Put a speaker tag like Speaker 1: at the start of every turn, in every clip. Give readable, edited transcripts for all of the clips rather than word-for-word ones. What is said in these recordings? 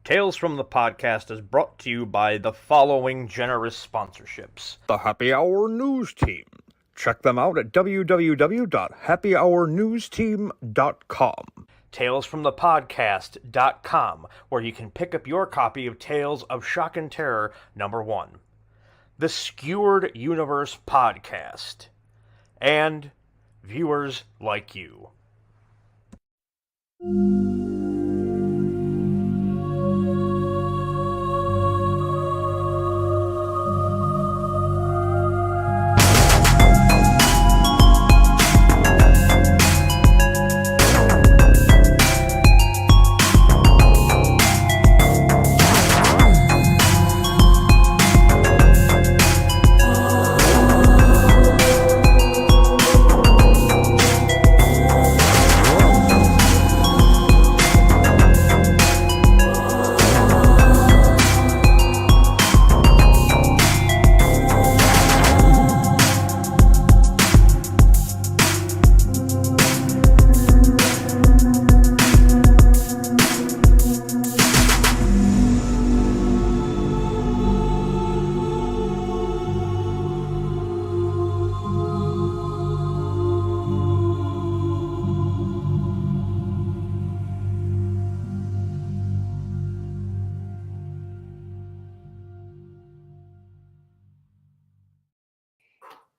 Speaker 1: Tales from the Podcast is brought to you by the following generous sponsorships.
Speaker 2: The Happy Hour News Team. Check them out at www.happyhournewsteam.com.
Speaker 1: TalesFromThePodcast.com, where you can pick up your copy of Tales of Shock and Terror #1. The Skewered Universe Podcast. And viewers like you.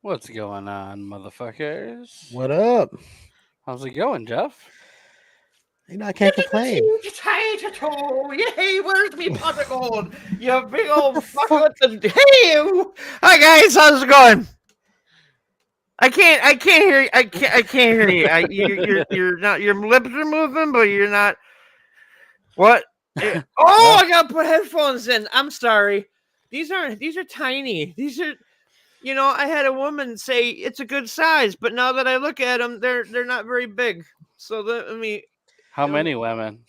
Speaker 3: What's going on, motherfuckers?
Speaker 4: What up?
Speaker 3: How's it going, Jeff?
Speaker 4: You know, I can't complain.
Speaker 5: Hey, where's me pot of gold? You big old fucker with the... Hey, you! Hi, guys. How's it going? I can't hear you. I can't hear you. You're not... Your lips are moving, but you're not... What? Oh, I gotta put headphones in. I'm sorry. These are tiny. These are... You know, I had a woman say it's a good size, but now that I look at them, they're not very big. So let me...
Speaker 3: How many women?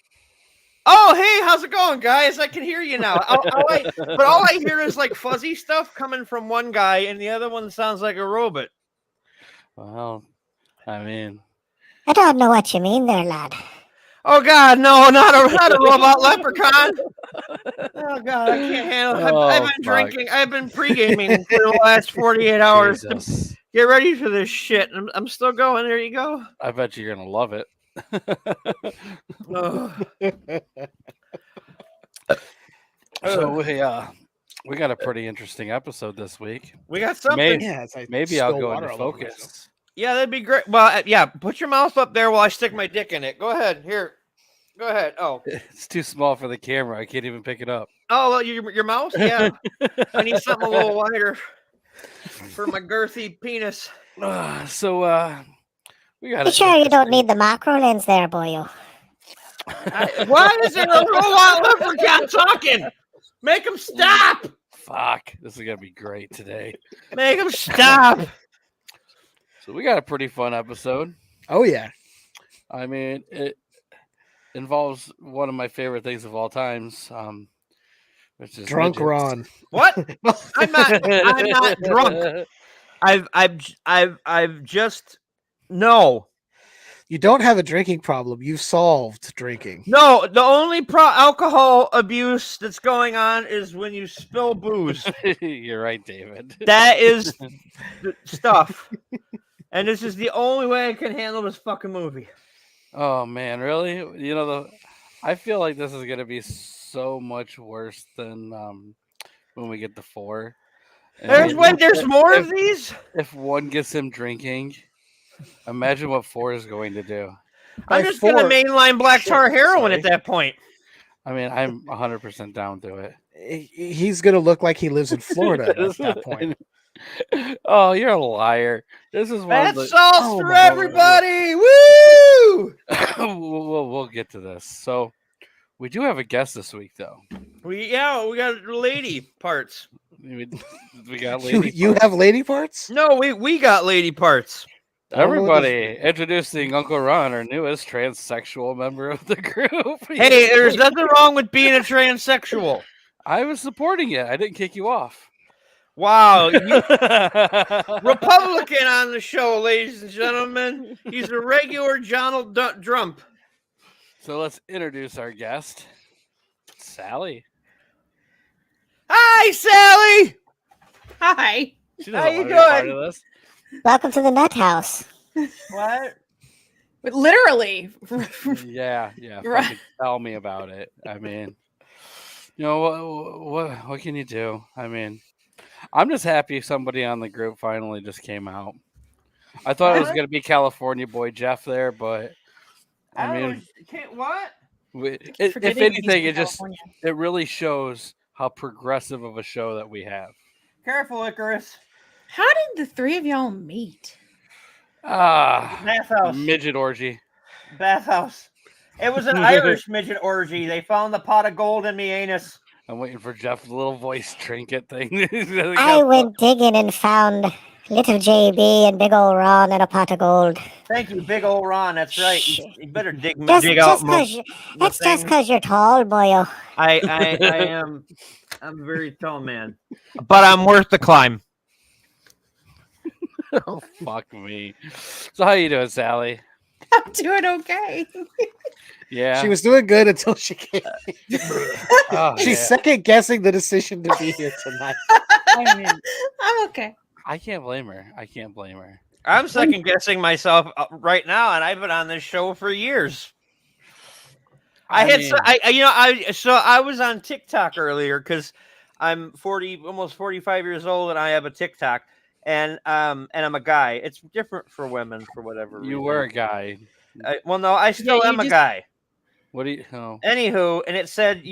Speaker 5: Oh, hey, how's it going, guys? I can hear you now. But all I hear is like fuzzy stuff coming from one guy, and the other one sounds like a robot.
Speaker 3: Well, I mean...
Speaker 6: I don't know what you mean there, lad.
Speaker 5: Oh, God, no, not a robot leprechaun. Oh, God, I can't handle it. I've been drinking. I've been pre-gaming for the last 48 hours.
Speaker 3: Jesus.
Speaker 5: Get ready for this shit. I'm still going. There you go.
Speaker 3: I bet you're going to love it.
Speaker 5: Oh.
Speaker 3: So we got a pretty interesting episode this week.
Speaker 5: We got something.
Speaker 3: Maybe I'll go into focus.
Speaker 5: Yeah, that'd be great. Well, yeah, put your mouth up there while I stick my dick in it. Go ahead. Here. Go ahead. Oh.
Speaker 3: It's too small for the camera. I can't even pick it up.
Speaker 5: Oh, well, your mouth? Yeah. I need something a little wider for my girthy penis.
Speaker 3: We got.
Speaker 6: You sure you don't need the macro lens there, boyo?
Speaker 5: Why is there a robot leprechaun talking? Make him stop!
Speaker 3: Fuck, this is gonna be great today.
Speaker 5: Make him stop!
Speaker 3: So we got a pretty fun episode.
Speaker 4: Oh yeah.
Speaker 3: I mean, it involves one of my favorite things of all times, which is
Speaker 4: Drunk
Speaker 3: midgets.
Speaker 4: Ron.
Speaker 5: What? I'm not drunk. I've just no.
Speaker 4: You don't have a drinking problem. You've solved drinking.
Speaker 5: No, the only alcohol abuse that's going on is when you spill booze.
Speaker 3: You're right, David.
Speaker 5: That is the stuff. And this is the only way I can handle this fucking movie.
Speaker 3: Oh man, really? You know, I feel like this is gonna be so much worse than when we get to 4.
Speaker 5: There's more of these.
Speaker 3: If 1 gets him drinking, imagine what 4 is going to do.
Speaker 5: I'm just gonna mainline black tar heroin at that point.
Speaker 3: I mean, I'm 100% down to it.
Speaker 4: He's gonna look like he lives in Florida at that point.
Speaker 3: Oh, you're a liar. This is one
Speaker 5: That's
Speaker 3: of the...
Speaker 5: sauce for everybody. Woo!
Speaker 3: We'll get to this. So we do have a guest this week, though.
Speaker 5: We got lady parts.
Speaker 3: We got lady.
Speaker 4: You have lady parts?
Speaker 5: No, we got lady parts.
Speaker 3: Everybody, introducing Uncle Ron, our newest transsexual member of the group.
Speaker 5: Hey, there's nothing wrong with being a transsexual.
Speaker 3: I was supporting it. I didn't kick you off.
Speaker 5: Wow. Republican on the show, ladies and gentlemen. He's a regular Donald Trump.
Speaker 3: So let's introduce our guest. Sallie.
Speaker 5: Hi, Sallie.
Speaker 7: Hi.
Speaker 3: She
Speaker 5: How
Speaker 3: doesn't
Speaker 5: you
Speaker 3: want to be part
Speaker 5: doing?
Speaker 3: of this.
Speaker 6: Welcome to the nut house.
Speaker 5: What?
Speaker 7: But literally.
Speaker 3: Yeah.
Speaker 7: Right.
Speaker 3: Fucking tell me about it. I mean, you know what can you do? I mean, I'm just happy somebody on the group finally just came out. I thought it was
Speaker 5: What?
Speaker 3: gonna be California boy Jeff there, but I
Speaker 5: I
Speaker 3: mean,
Speaker 5: was, can't, what?
Speaker 3: if
Speaker 7: forgetting he's
Speaker 3: anything,
Speaker 7: from
Speaker 3: it really shows how progressive of a show that we have.
Speaker 5: Careful, Icarus.
Speaker 7: How did the three of y'all meet?
Speaker 5: Bathhouse.
Speaker 3: Midget orgy.
Speaker 5: Bathhouse. It was an Irish midget orgy. They found the pot of gold in me anus.
Speaker 3: I'm waiting for Jeff's little voice trinket thing.
Speaker 6: I went digging and found little JB and big old Ron and a pot of gold.
Speaker 5: Thank you, big old Ron. That's right.
Speaker 6: Shh.
Speaker 5: You better dig
Speaker 6: Just
Speaker 5: out
Speaker 6: cause that's just because you're tall, boyo.
Speaker 5: I am. I'm a very tall man, but I'm worth the climb.
Speaker 3: Oh fuck me. So how you doing, Sallie?
Speaker 7: I'm doing okay.
Speaker 3: Yeah.
Speaker 4: She was doing good until she came.
Speaker 3: Oh,
Speaker 4: She's
Speaker 3: yeah.
Speaker 4: second guessing the decision to be here tonight.
Speaker 3: I mean,
Speaker 7: I'm okay.
Speaker 3: I can't blame her.
Speaker 5: I'm second guessing myself right now, and I've been on this show for years. I was on TikTok earlier because I'm 40, almost 45 years old, and I have a TikTok, and I'm a guy. It's different for women for whatever reason.
Speaker 3: You were a guy.
Speaker 5: I still am a guy.
Speaker 3: What do you? Oh.
Speaker 5: Anywho, and it said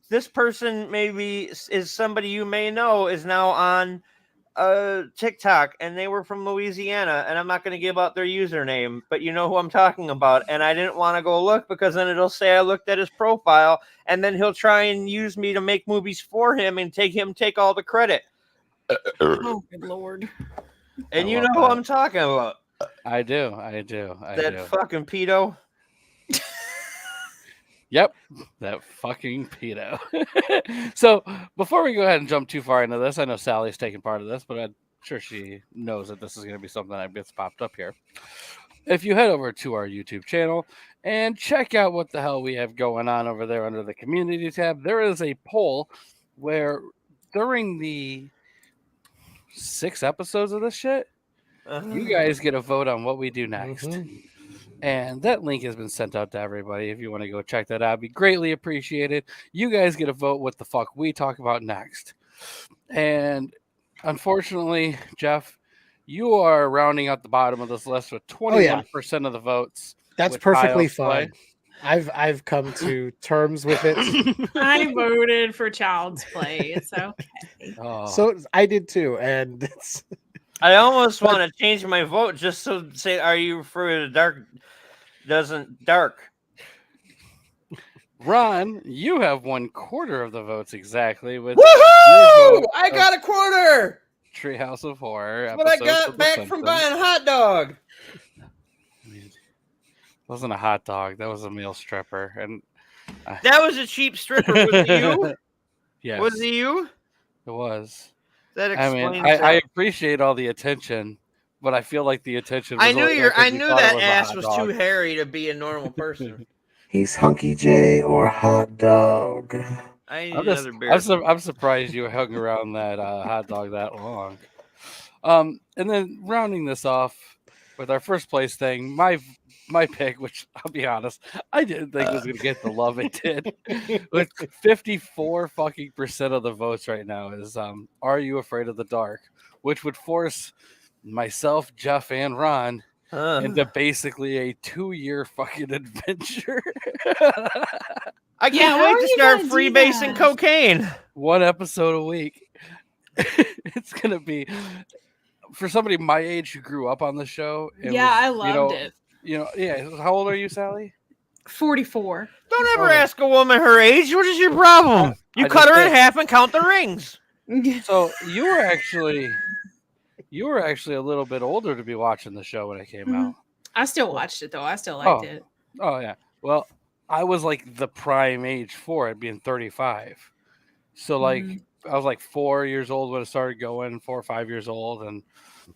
Speaker 5: this person maybe is somebody you may know is now on TikTok, and they were from Louisiana, and I'm not going to give out their username, but you know who I'm talking about. And I didn't want to go look because then it'll say I looked at his profile, and then he'll try and use me to make movies for him and take all the credit.
Speaker 7: Oh, good lord.
Speaker 5: And
Speaker 3: I
Speaker 5: you
Speaker 3: love
Speaker 5: know who
Speaker 3: that.
Speaker 5: I'm talking about.
Speaker 3: I do.
Speaker 5: That fucking pedo.
Speaker 3: Yep, that fucking pedo. So before we go ahead and jump too far into this, I know Sally's taking part of this, but I'm sure she knows that this is going to be something that gets popped up here. If you head over to our YouTube channel and check out what the hell we have going on over there under the community tab, there is a poll where during the 6 episodes of this shit, you guys get a vote on what we do next.
Speaker 4: Mhm.
Speaker 3: And that link has been sent out to everybody. If you want to go check that out, it'd be greatly appreciated. You guys get a vote what the fuck we talk about next. And unfortunately, Jeff, you are rounding out the bottom of this list with 21% of the votes.
Speaker 4: That's
Speaker 3: with
Speaker 4: perfectly
Speaker 3: Child's Play.
Speaker 4: fine. I've come to terms with it.
Speaker 7: I voted for Child's Play. It's okay.
Speaker 3: Oh.
Speaker 4: So I did too, and it's
Speaker 5: I almost want to change my vote just to say, are you referring to dark? Doesn't dark.
Speaker 3: Ron, you have 1/4 of the votes exactly. With
Speaker 5: Woohoo! I got a quarter.
Speaker 3: Treehouse of Horror.
Speaker 5: That's what I
Speaker 3: episodes
Speaker 5: got
Speaker 3: of The
Speaker 5: back from
Speaker 3: Simpsons.
Speaker 5: buying a hot dog.
Speaker 3: I mean, it wasn't a hot dog. That was a meal stripper. And
Speaker 5: That was a cheap stripper. Was it you?
Speaker 3: yes,
Speaker 5: Was it you?
Speaker 3: it was.
Speaker 5: That
Speaker 3: I
Speaker 5: explains
Speaker 3: mean,
Speaker 5: it.
Speaker 3: I appreciate all the attention, but I feel like the attention. Was
Speaker 5: I knew
Speaker 3: only there 'cause
Speaker 5: I
Speaker 3: you
Speaker 5: knew
Speaker 3: thought it
Speaker 5: that
Speaker 3: was a
Speaker 5: ass
Speaker 3: hot
Speaker 5: was
Speaker 3: dog.
Speaker 5: too hairy to be a normal person.
Speaker 8: He's Hunky J or Hot Dog.
Speaker 5: I need
Speaker 3: I'm
Speaker 5: another beer.
Speaker 3: I'm surprised you hung around that hot dog that long. And then rounding this off with our first place thing, my pick, which I'll be honest, I didn't think was going to get the love it did. With 54 fucking percent of the votes right now is Are You Afraid of the Dark? Which would force myself, Jeff, and Ron into basically a 2-year fucking adventure.
Speaker 5: I can't
Speaker 7: how
Speaker 5: wait
Speaker 7: are
Speaker 5: to
Speaker 7: you
Speaker 5: start
Speaker 7: gonna do
Speaker 5: freebasing
Speaker 7: that?
Speaker 5: cocaine.
Speaker 3: 1 episode a week. It's going to be for somebody my age who grew up on the show.
Speaker 7: I loved it.
Speaker 3: Yeah. How old are you, Sallie?
Speaker 7: 44.
Speaker 5: Don't ever
Speaker 3: Okay.
Speaker 5: ask a woman her age. What is your problem? You
Speaker 3: I
Speaker 5: cut
Speaker 3: just
Speaker 5: her in
Speaker 3: did.
Speaker 5: half and count the rings.
Speaker 3: So you were actually a little bit older to be watching the show when it came out.
Speaker 7: I still watched it though. I still liked it.
Speaker 3: Oh yeah. Well, I was like the prime age for it, being 35. So like I was like 4 years old when it started going, 4 or 5 years old, and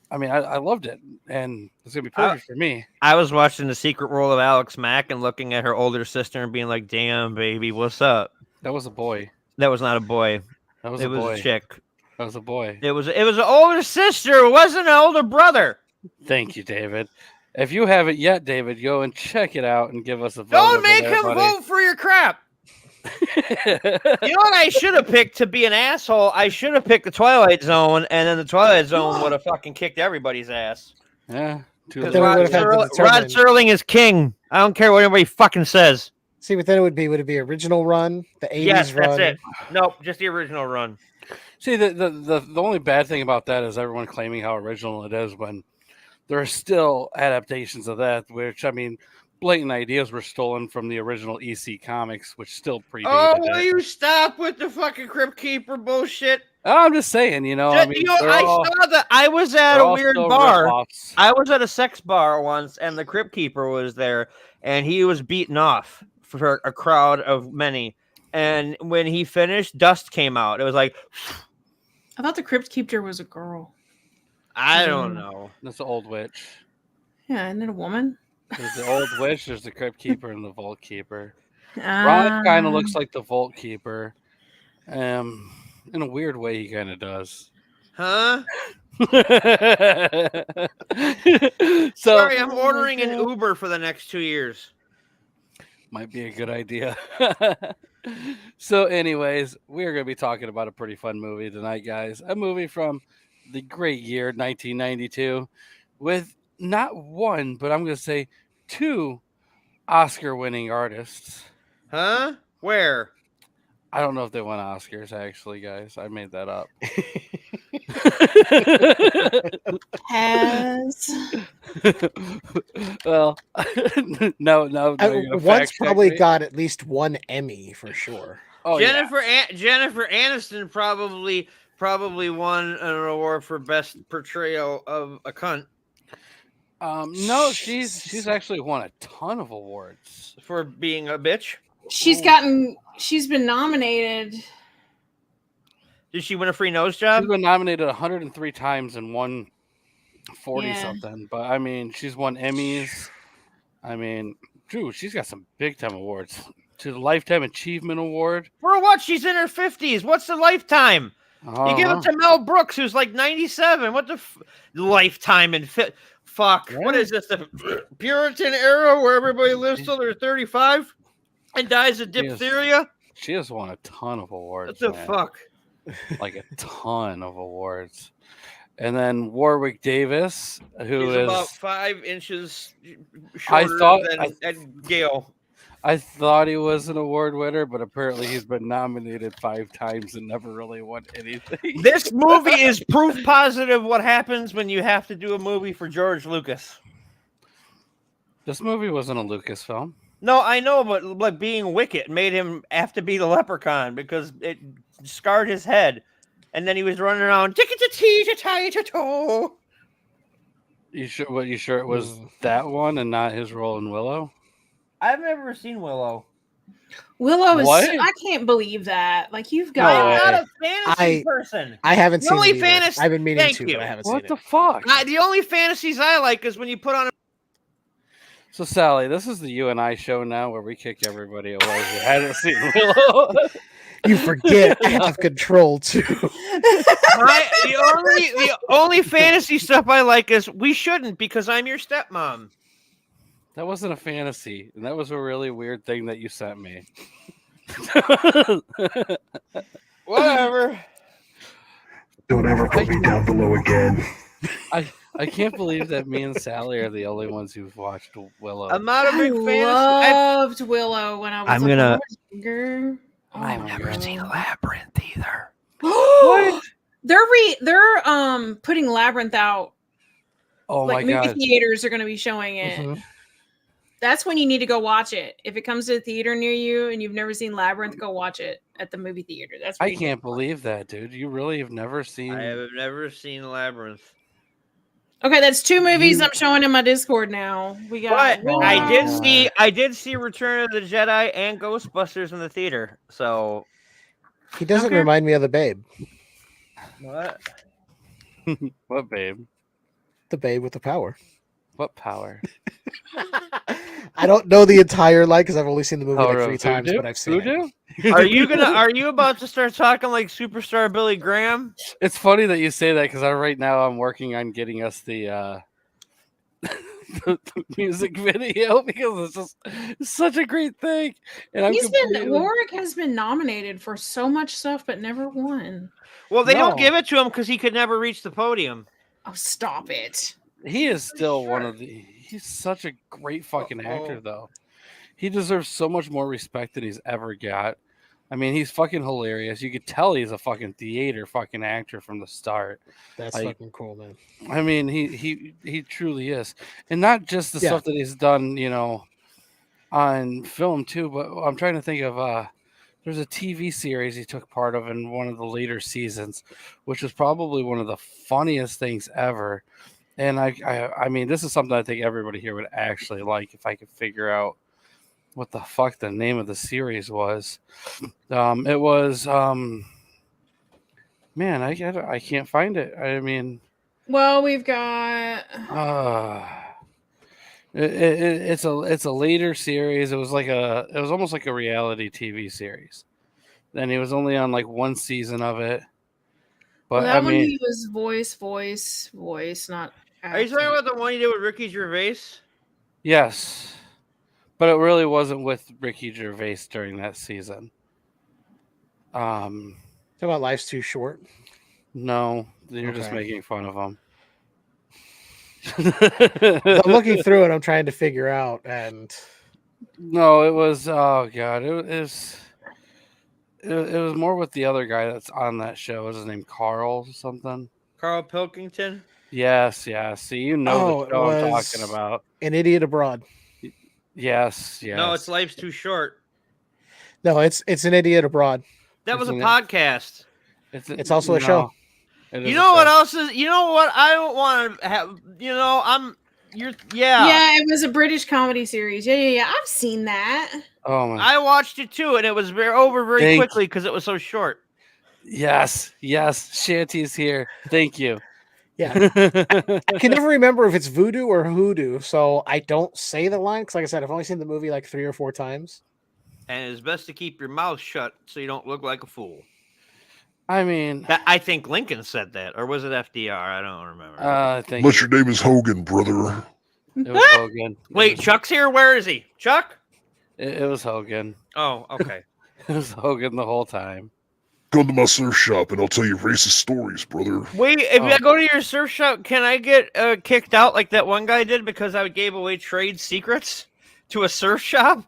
Speaker 3: I mean I loved it, and it's gonna be perfect for me.
Speaker 5: I was watching The Secret World of Alex Mack and looking at her older sister and being like, "Damn, baby, what's up?"
Speaker 3: That was a boy.
Speaker 5: That was not a boy.
Speaker 3: That was
Speaker 5: It
Speaker 3: a
Speaker 5: was
Speaker 3: boy.
Speaker 5: a chick.
Speaker 3: That was a boy.
Speaker 5: It was an older sister. It wasn't an older brother.
Speaker 3: Thank you, David. If you haven't yet, David, go and check it out and give us a vote.
Speaker 5: Don't
Speaker 3: over
Speaker 5: make
Speaker 3: there,
Speaker 5: him
Speaker 3: buddy.
Speaker 5: vote for your crap. You know what I should have picked to be an asshole? I should have picked the Twilight Zone, and then the Twilight Zone would have fucking kicked everybody's ass.
Speaker 3: Yeah. Too
Speaker 5: Because
Speaker 4: Then we
Speaker 3: late.
Speaker 4: would have had to
Speaker 5: Rod
Speaker 4: determine-
Speaker 5: Serling is king. I don't care what anybody fucking says.
Speaker 4: See, but then would it be original run, the 80s
Speaker 5: Yes,
Speaker 4: run?
Speaker 5: that's it. Nope, just the original run.
Speaker 3: See, the only bad thing about that is everyone claiming how original it is when there are still adaptations of that, which, I mean, blatant ideas were stolen from the original EC comics, which still predated
Speaker 5: Oh, will
Speaker 3: it.
Speaker 5: you stop with the fucking Crypt Keeper bullshit?
Speaker 3: I'm just saying, I mean,
Speaker 5: I saw that. I was at a weird bar.
Speaker 3: Rip-offs.
Speaker 5: I was at a sex bar once, and the Crypt Keeper was there, and he was beaten off for a crowd of many. And when he finished, dust came out. It was like,
Speaker 7: I thought the Crypt Keeper was a girl.
Speaker 5: I don't know.
Speaker 3: That's the old witch.
Speaker 7: Yeah, isn't it a woman?
Speaker 3: There's the old witch, there's the Crypt Keeper, and the Vault Keeper. Ron kind of looks like the Vault Keeper. In a weird way, he kind of does.
Speaker 5: Huh?
Speaker 3: So
Speaker 5: Sorry, I'm ordering an Uber for the next 2 years.
Speaker 3: might be a good idea. So, anyways, we are going to be talking about a pretty fun movie tonight, guys. A movie from the great year 1992 with not one, but I'm going to say 2 Oscar-winning artists.
Speaker 5: Huh? Where?
Speaker 3: I don't know if they won Oscars, actually, guys. I made that up.
Speaker 7: Has.
Speaker 3: Well, no.
Speaker 4: One's probably got at least one Emmy for sure.
Speaker 3: Oh,
Speaker 5: Jennifer Aniston probably won an award for best portrayal of a cunt
Speaker 3: no, she's actually won a ton of awards.
Speaker 5: for being a bitch.
Speaker 7: She's been nominated.
Speaker 5: Did she win a free nose job?
Speaker 3: She's been nominated 103 times and won 40
Speaker 7: Yeah.
Speaker 3: something. But I mean, she's won Emmys. I mean, Drew, she's got some big time awards. To the Lifetime Achievement Award.
Speaker 5: For what? She's in her 50s. What's the lifetime? You give it to Mel Brooks, who's like 97. What the lifetime and fuck?
Speaker 3: Yeah.
Speaker 5: What is this? The Puritan era where everybody lives till they're 35 and dies of diphtheria?
Speaker 3: She has won a ton of awards.
Speaker 5: What the
Speaker 3: man.
Speaker 5: fuck?
Speaker 3: Like a ton of awards. And then Warwick Davis, who
Speaker 5: He's
Speaker 3: is
Speaker 5: about 5 inches
Speaker 3: I
Speaker 5: shorter
Speaker 3: thought-
Speaker 5: than Gale.
Speaker 3: I thought he was an award winner, but apparently he's been nominated 5 times and never really won anything.
Speaker 5: This movie is proof positive what happens when you have to do a movie for George Lucas.
Speaker 3: This movie wasn't a Lucasfilm.
Speaker 5: No, I know, but like being Wicket made him have to be the Leprechaun because it scarred his head, and then he was running around tick-a-tee-to-tie-to-toe.
Speaker 3: You sure it was that one and not his role in Willow?
Speaker 5: I've never seen Willow.
Speaker 7: Willow is.
Speaker 3: What?
Speaker 7: I can't believe that. Like you've
Speaker 3: No
Speaker 7: got.
Speaker 3: way.
Speaker 5: I'm not a fantasy person.
Speaker 4: I haven't
Speaker 5: The
Speaker 4: seen
Speaker 5: only
Speaker 4: it either.
Speaker 5: fantasy-
Speaker 4: I've been meaning
Speaker 5: Thank
Speaker 4: to,
Speaker 5: you.
Speaker 4: but I haven't
Speaker 3: What
Speaker 4: seen
Speaker 3: the
Speaker 4: it.
Speaker 3: fuck?
Speaker 5: The only fantasies I like is when you put on a
Speaker 3: So, Sally, this is the You and I show now where we kick everybody away who hasn't seen Willow.
Speaker 4: You forget I have control too.
Speaker 5: the only fantasy stuff I like is we shouldn't because I'm your stepmom.
Speaker 3: That wasn't a fantasy, and that was a really weird thing that you sent me.
Speaker 5: Whatever.
Speaker 8: Don't ever put me down below again.
Speaker 3: I can't believe that me and Sally are the only ones who've watched Willow.
Speaker 5: I'm not a
Speaker 7: I
Speaker 5: big fan.
Speaker 7: loved Willow when I was.
Speaker 5: I'm
Speaker 7: a
Speaker 5: gonna-
Speaker 7: lot younger. Oh
Speaker 5: I've
Speaker 7: my
Speaker 5: never
Speaker 7: God.
Speaker 5: seen Labyrinth either.
Speaker 7: What? They're putting Labyrinth out.
Speaker 3: Oh
Speaker 7: Like
Speaker 3: my
Speaker 7: movie
Speaker 3: god!
Speaker 7: theaters are going to be showing it.
Speaker 4: Mhm.
Speaker 7: That's when you need to go watch it. If it comes to a theater near you and you've never seen Labyrinth, go watch it at the movie theater. That's
Speaker 3: I
Speaker 7: where you
Speaker 3: can't believe that, dude. You really have never seen.
Speaker 5: I have never seen Labyrinth.
Speaker 7: Okay, that's 2 movies I'm showing in my Discord now. We got.
Speaker 5: But
Speaker 3: Oh
Speaker 5: I
Speaker 3: my
Speaker 5: did
Speaker 3: God.
Speaker 5: I did see Return of the Jedi and Ghostbusters in the theater. So
Speaker 4: He doesn't
Speaker 5: Okay.
Speaker 4: remind me of the babe.
Speaker 5: what?
Speaker 3: What, babe?
Speaker 4: The babe with the power.
Speaker 3: What power?
Speaker 4: I don't know the entire line because I've only seen the movie like
Speaker 3: Color
Speaker 4: 3
Speaker 3: of
Speaker 4: times,
Speaker 3: Voodoo?
Speaker 4: but I've seen it.
Speaker 3: Voodoo?
Speaker 5: Are you about to start talking like superstar Billy Graham?
Speaker 3: It's funny that you say that because right now I'm working on getting us the the music video because it's such a great thing. And I'm
Speaker 7: Warwick has been nominated for so much stuff but never won.
Speaker 5: Well, they don't
Speaker 4: No.
Speaker 5: give it to him because he could never reach the podium.
Speaker 7: Oh, stop it.
Speaker 3: He is still one of the. He's such a great fucking actor, though. He deserves so much more respect than he's ever got. I mean, he's fucking hilarious. You could tell he's a fucking theater fucking actor from the start.
Speaker 4: That's
Speaker 3: Like,
Speaker 4: fucking cool, man.
Speaker 3: I mean, he truly is, and not just the
Speaker 4: Yeah.
Speaker 3: stuff that he's done, you know, on film too. But I'm trying to think of there's a TV series he took part of in one of the later seasons, which was probably one of the funniest things ever. And I mean, this is something I think everybody here would actually like if I could figure out what the fuck the name of the series was. It was man, I can't find it. I mean,
Speaker 7: Well, we've got
Speaker 3: it's a later series. It was almost like a reality TV series. And he was only on like one season of it. But
Speaker 7: that
Speaker 3: I
Speaker 7: one
Speaker 3: mean,
Speaker 7: he was voice, not
Speaker 5: Are you talking about the one you did with Ricky Gervais?
Speaker 3: yes. But it really wasn't with Ricky Gervais during that season.
Speaker 4: Talk about Life's Too Short.
Speaker 3: No, you're just
Speaker 4: Okay.
Speaker 3: making fun of him.
Speaker 4: I'm looking through it. I'm trying to figure out, and
Speaker 3: No, it was. Oh god, it was more with the other guy that's on that show. What's his name? Carl something.
Speaker 5: Carl Pilkington?
Speaker 3: Yes. See, you know the show I'm talking about.
Speaker 4: An Idiot Abroad.
Speaker 3: Yes.
Speaker 5: No, it's Life's Too Short.
Speaker 4: No, it's An Idiot Abroad.
Speaker 5: That was a
Speaker 3: Isn't it?
Speaker 5: podcast.
Speaker 4: It's also a show.
Speaker 3: It is
Speaker 5: You
Speaker 3: a
Speaker 5: know
Speaker 3: show.
Speaker 5: what else is? You know what? I don't want to have. You know, Yeah.
Speaker 7: Yeah, it was a British comedy series. Yeah. I've seen that.
Speaker 3: Oh my.
Speaker 5: I watched it too, and it was over very quickly because it was so short.
Speaker 3: Yes. Shanty's here. Thank you.
Speaker 4: Yeah. I can never remember if it's voodoo or hoodoo, so I don't say the line because, like I said, I've only seen the movie like 3 or 4 times.
Speaker 5: And it's best to keep your mouth shut so you don't look like a fool.
Speaker 3: I mean,
Speaker 5: I think Lincoln said that, or was it FDR? I don't remember.
Speaker 3: I think
Speaker 2: Unless your name is Hogan, brother.
Speaker 3: it was Hogan.
Speaker 5: Wait, Chuck's here. Where is he? Chuck?
Speaker 3: It was Hogan.
Speaker 5: Oh, okay.
Speaker 3: It was Hogan the whole time.
Speaker 2: Come to my surf shop and I'll tell you racist stories, brother.
Speaker 5: Wait, if I go to your surf shop, can I get kicked out like that one guy did because I gave away trade secrets to a surf shop?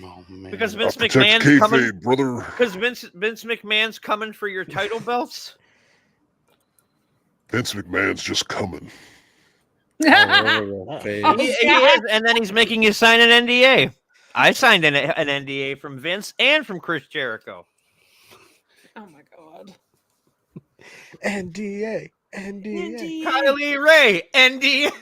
Speaker 3: Oh man.
Speaker 5: Because
Speaker 2: I'll
Speaker 5: Vince
Speaker 2: protect
Speaker 5: McMahon's coming.
Speaker 2: kayfabe, brother.
Speaker 5: Because Vince McMahon's coming for your title belts.
Speaker 2: Vince McMahon's just coming.
Speaker 3: Oh,
Speaker 5: He is, and then he's making you sign an NDA. I signed an NDA from Vince and from Chris Jericho.
Speaker 7: Oh my god.
Speaker 4: NDA.
Speaker 5: Kylie Ray, NDA.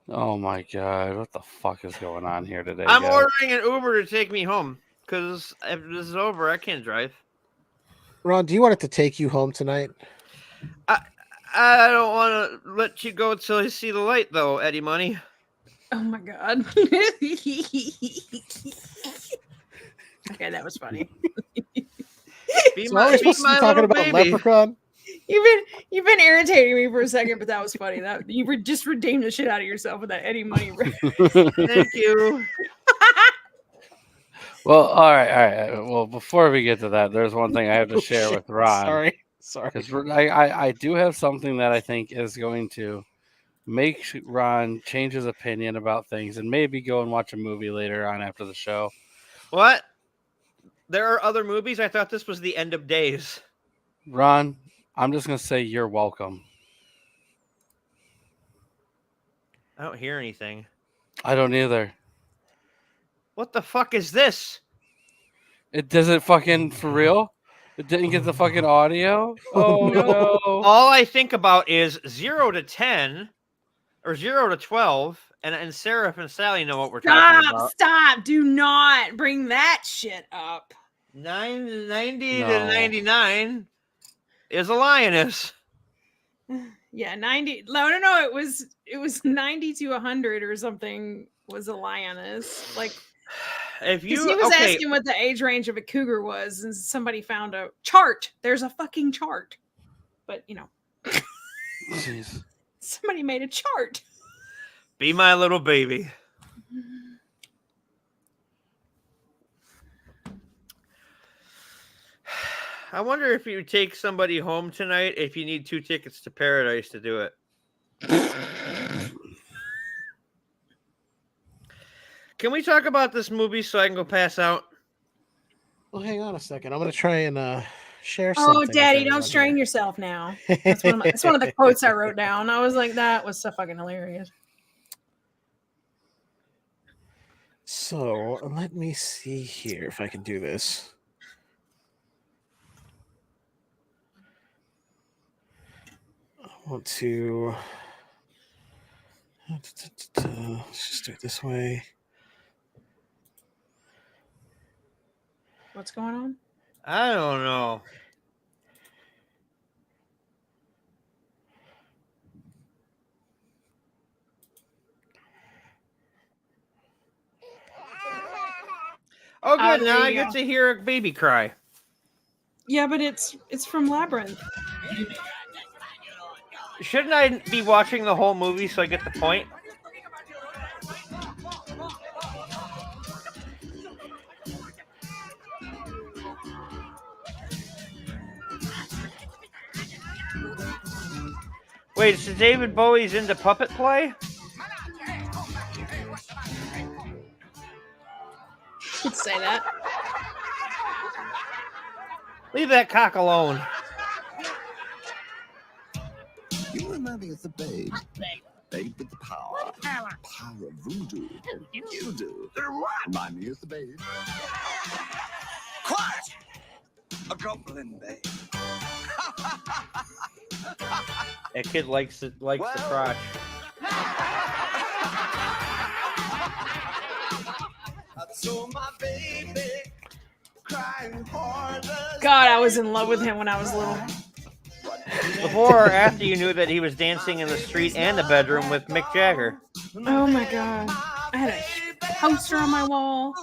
Speaker 3: Oh my god, what the fuck is going on here today?
Speaker 5: I'm
Speaker 3: guys?
Speaker 5: ordering an Uber to take me home because if this is over, I can't drive.
Speaker 4: Ron, do you want it to take you home tonight?
Speaker 5: I don't want to let you go until I see the light, though, Eddie Money.
Speaker 7: Oh my god. Okay, that was funny.
Speaker 5: Be
Speaker 4: So are we supposed to be talking about Leprechaun?
Speaker 7: You've been irritating me for a second, but that was funny. That you were just redeemed the shit out of yourself with that Eddie Money.
Speaker 5: Thank you.
Speaker 3: Well, all right. Well, before we get to that, there's one thing I have to share with Ron.
Speaker 4: Sorry.
Speaker 3: Because I do have something that I think is going to make Ron change his opinion about things and maybe go and watch a movie later on after the show.
Speaker 5: What? There are other movies? I thought this was the end of days.
Speaker 3: Ron, I'm just going to say you're welcome.
Speaker 5: I don't hear anything.
Speaker 3: I don't either.
Speaker 5: What the fuck is this?
Speaker 3: It doesn't fucking for real? It didn't get the fucking audio? Oh, no.
Speaker 5: All I think about is 0 to 10 or 0 to 12, and Seraph and Sallie know what we're talking about.
Speaker 7: Stop. Do not bring that shit up.
Speaker 5: 90
Speaker 3: No.
Speaker 5: to 99 is a lioness.
Speaker 7: Yeah, 90. No. It was 90 to 100 or something. was a lioness. Like,
Speaker 5: If
Speaker 7: because
Speaker 5: you
Speaker 7: he was
Speaker 5: okay,
Speaker 7: asking what the age range of a cougar was, and somebody found a chart. There's a fucking chart. But, you know,
Speaker 3: Jeez.
Speaker 7: somebody made a chart.
Speaker 5: be my little baby. I wonder if you take somebody home tonight if you need 2 tickets to paradise to do it. Can we talk about this movie so I can go pass out?
Speaker 4: Well, hang on a second. I'm going to try and share something.
Speaker 7: Oh,
Speaker 4: with
Speaker 7: Daddy,
Speaker 4: everyone
Speaker 7: don't strain
Speaker 4: here.
Speaker 7: yourself now. That's one of the quotes I wrote down. I was like, that was so fucking hilarious.
Speaker 4: So let me see here if I can do this. I want to. Let's just do it this way.
Speaker 7: What's going on?
Speaker 5: I don't know. Oh, good.
Speaker 7: there
Speaker 5: Now
Speaker 7: you
Speaker 5: I get
Speaker 7: go.
Speaker 5: to hear a baby cry.
Speaker 7: Yeah, but it's from Labyrinth.
Speaker 5: Shouldn't I be watching the whole movie so I get the point? Wait, so David Bowie's into puppet play?
Speaker 7: You could say that.
Speaker 5: Leave that cock alone.
Speaker 8: You remember as a babe. Babe with the power. Power of voodoo. You do. Remind me as the babe. Quiet! A goblin babe.
Speaker 5: That kid likes the crotch.
Speaker 8: So my baby crying
Speaker 7: God, I was in love with him when I was little.
Speaker 5: Before or after you knew that he was dancing in the street and the bedroom with Mick Jagger?
Speaker 7: Oh my God. I had a poster on my wall.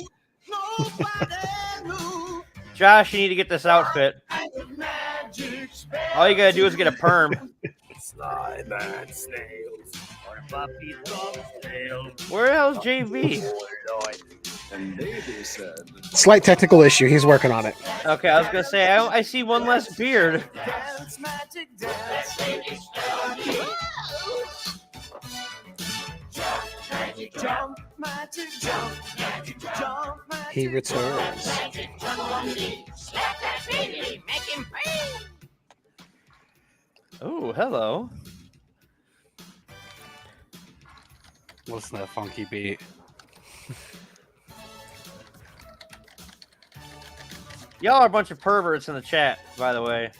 Speaker 5: Josh, you need to get this outfit. All you gotta do is get a perm.
Speaker 8: Slide that snails.
Speaker 5: Where the hell's JV?
Speaker 8: And baby said,
Speaker 4: Slight technical issue. He's working on it.
Speaker 5: Okay, I was gonna say I see one less beard.
Speaker 8: dance, magic dance. Jump, magic jump. Jump, magic
Speaker 4: He returns.
Speaker 5: Oh, hello.
Speaker 3: Listen to that funky beat.
Speaker 5: Y'all are a bunch of perverts in the chat, by the way.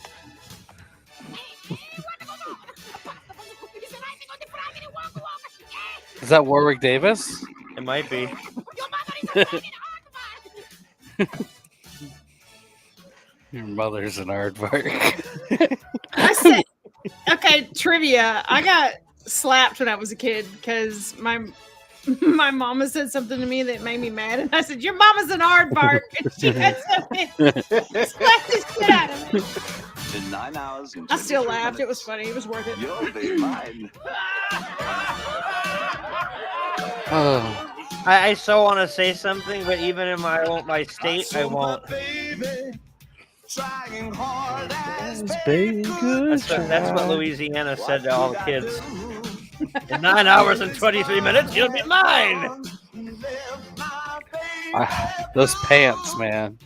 Speaker 3: Is that Warwick Davis?
Speaker 5: It might be.
Speaker 3: Your mother's an aardvark.
Speaker 7: I said, okay, trivia. I got slapped when I was a kid because my mama said something to me that made me mad, and I said, "Your mama's an aardvark," and she had something slapped the shit out of me.
Speaker 8: In 9 hours and
Speaker 7: I still
Speaker 8: 23
Speaker 7: laughed. It was
Speaker 8: minutes,
Speaker 7: funny. It was worth it.
Speaker 8: You'll be mine.
Speaker 3: Oh,
Speaker 5: I so want to say something, but even in my state, I won't.
Speaker 8: Trying hard as
Speaker 5: That's what Louisiana said to all the kids. In 9 hours and 23 minutes, you'll be mine.
Speaker 3: those pants, man.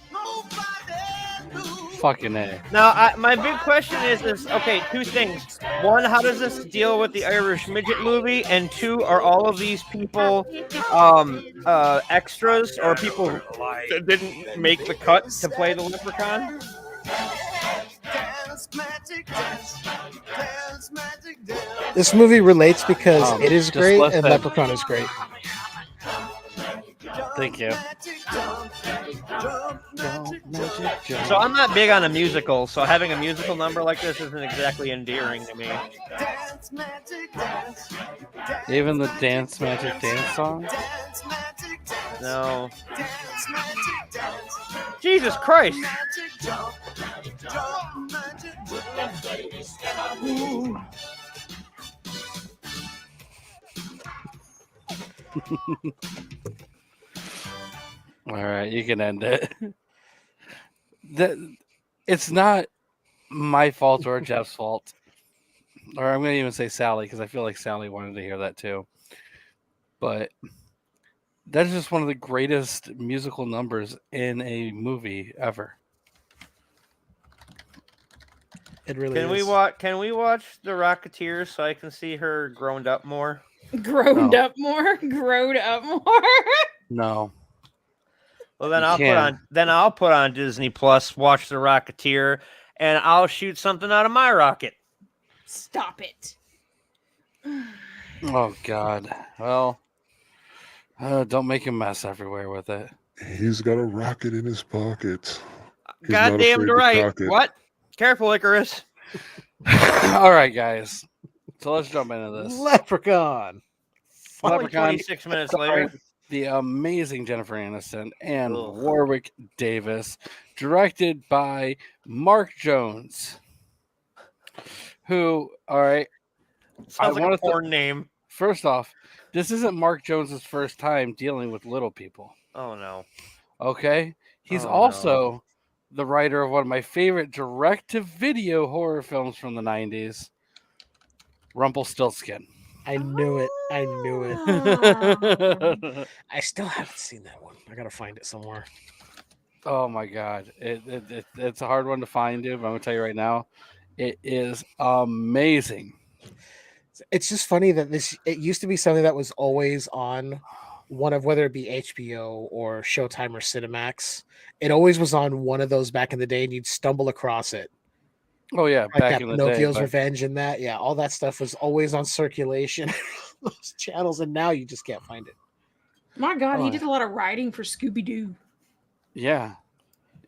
Speaker 3: Fucking A.
Speaker 5: Now, my big question is okay, 2 things. 1, how does this deal with the Irish midget movie? And 2, are all of these people extras or people that didn't make the cut to play the Leprechaun?
Speaker 4: This movie relates because it is
Speaker 3: just
Speaker 4: great
Speaker 3: listen.
Speaker 4: and Leprechaun is great.
Speaker 3: Thank you.
Speaker 5: So I'm not big on a musical, so having a musical number like this isn't exactly endearing to me.
Speaker 3: Even the Dance Magic Dance song?
Speaker 5: No. Jesus Christ!
Speaker 3: All right, you can end it. It's not my fault or Jeff's fault. Or I'm going to even say Sallie, because I feel like Sallie wanted to hear that too. But that's just one of the greatest musical numbers in a movie ever.
Speaker 4: It really
Speaker 5: Can
Speaker 4: is.
Speaker 5: we watch The Rocketeer so I can see her grown up more?
Speaker 7: Grown up more.
Speaker 3: No.
Speaker 5: Well, then
Speaker 3: You
Speaker 5: I'll put on Disney Plus, watch The Rocketeer, and I'll shoot something out of my rocket.
Speaker 7: Stop it.
Speaker 3: Oh, God. Well, don't make a mess everywhere with it.
Speaker 9: He's got a rocket in his pocket. He's not
Speaker 5: Goddamn
Speaker 9: afraid to
Speaker 5: right.
Speaker 9: cock it.
Speaker 5: What? Careful, Icarus.
Speaker 3: All right, guys. So let's jump into this.
Speaker 4: Leprechaun.
Speaker 5: Only
Speaker 3: Leprechaun
Speaker 5: 26 minutes
Speaker 3: starring
Speaker 5: later.
Speaker 3: the amazing Jennifer Aniston and
Speaker 5: Ugh.
Speaker 3: Warwick Davis, directed by Mark Jones. Who, all right,
Speaker 5: Sounds like
Speaker 3: wanna
Speaker 5: a porn name.
Speaker 3: first off, this isn't Mark Jones's first time dealing with little people.
Speaker 5: Oh, no.
Speaker 3: Okay, he's
Speaker 5: Oh,
Speaker 3: also the writer of one of my favorite direct-to-video horror films from the 90s, Rumpelstiltskin.
Speaker 4: I knew it. I knew it.
Speaker 7: Oh.
Speaker 4: I still haven't seen that one. I gotta find it somewhere.
Speaker 3: Oh my God, it's a hard one to find, dude. But I'm gonna tell you right now, it is amazing.
Speaker 4: It's just funny that it used to be something that was always on one of, whether it be HBO or Showtime or Cinemax. It always was on one of those back in the day, and you'd stumble across it.
Speaker 3: Oh yeah,
Speaker 4: Like
Speaker 3: back
Speaker 4: that
Speaker 3: in the
Speaker 4: Pinocchio's
Speaker 3: day.
Speaker 4: Revenge and that. Yeah, all that stuff was always on circulation, those channels, and now you just can't find it.
Speaker 7: My God,
Speaker 3: Oh,
Speaker 7: he did a lot of writing for Scooby Doo.
Speaker 3: Yeah,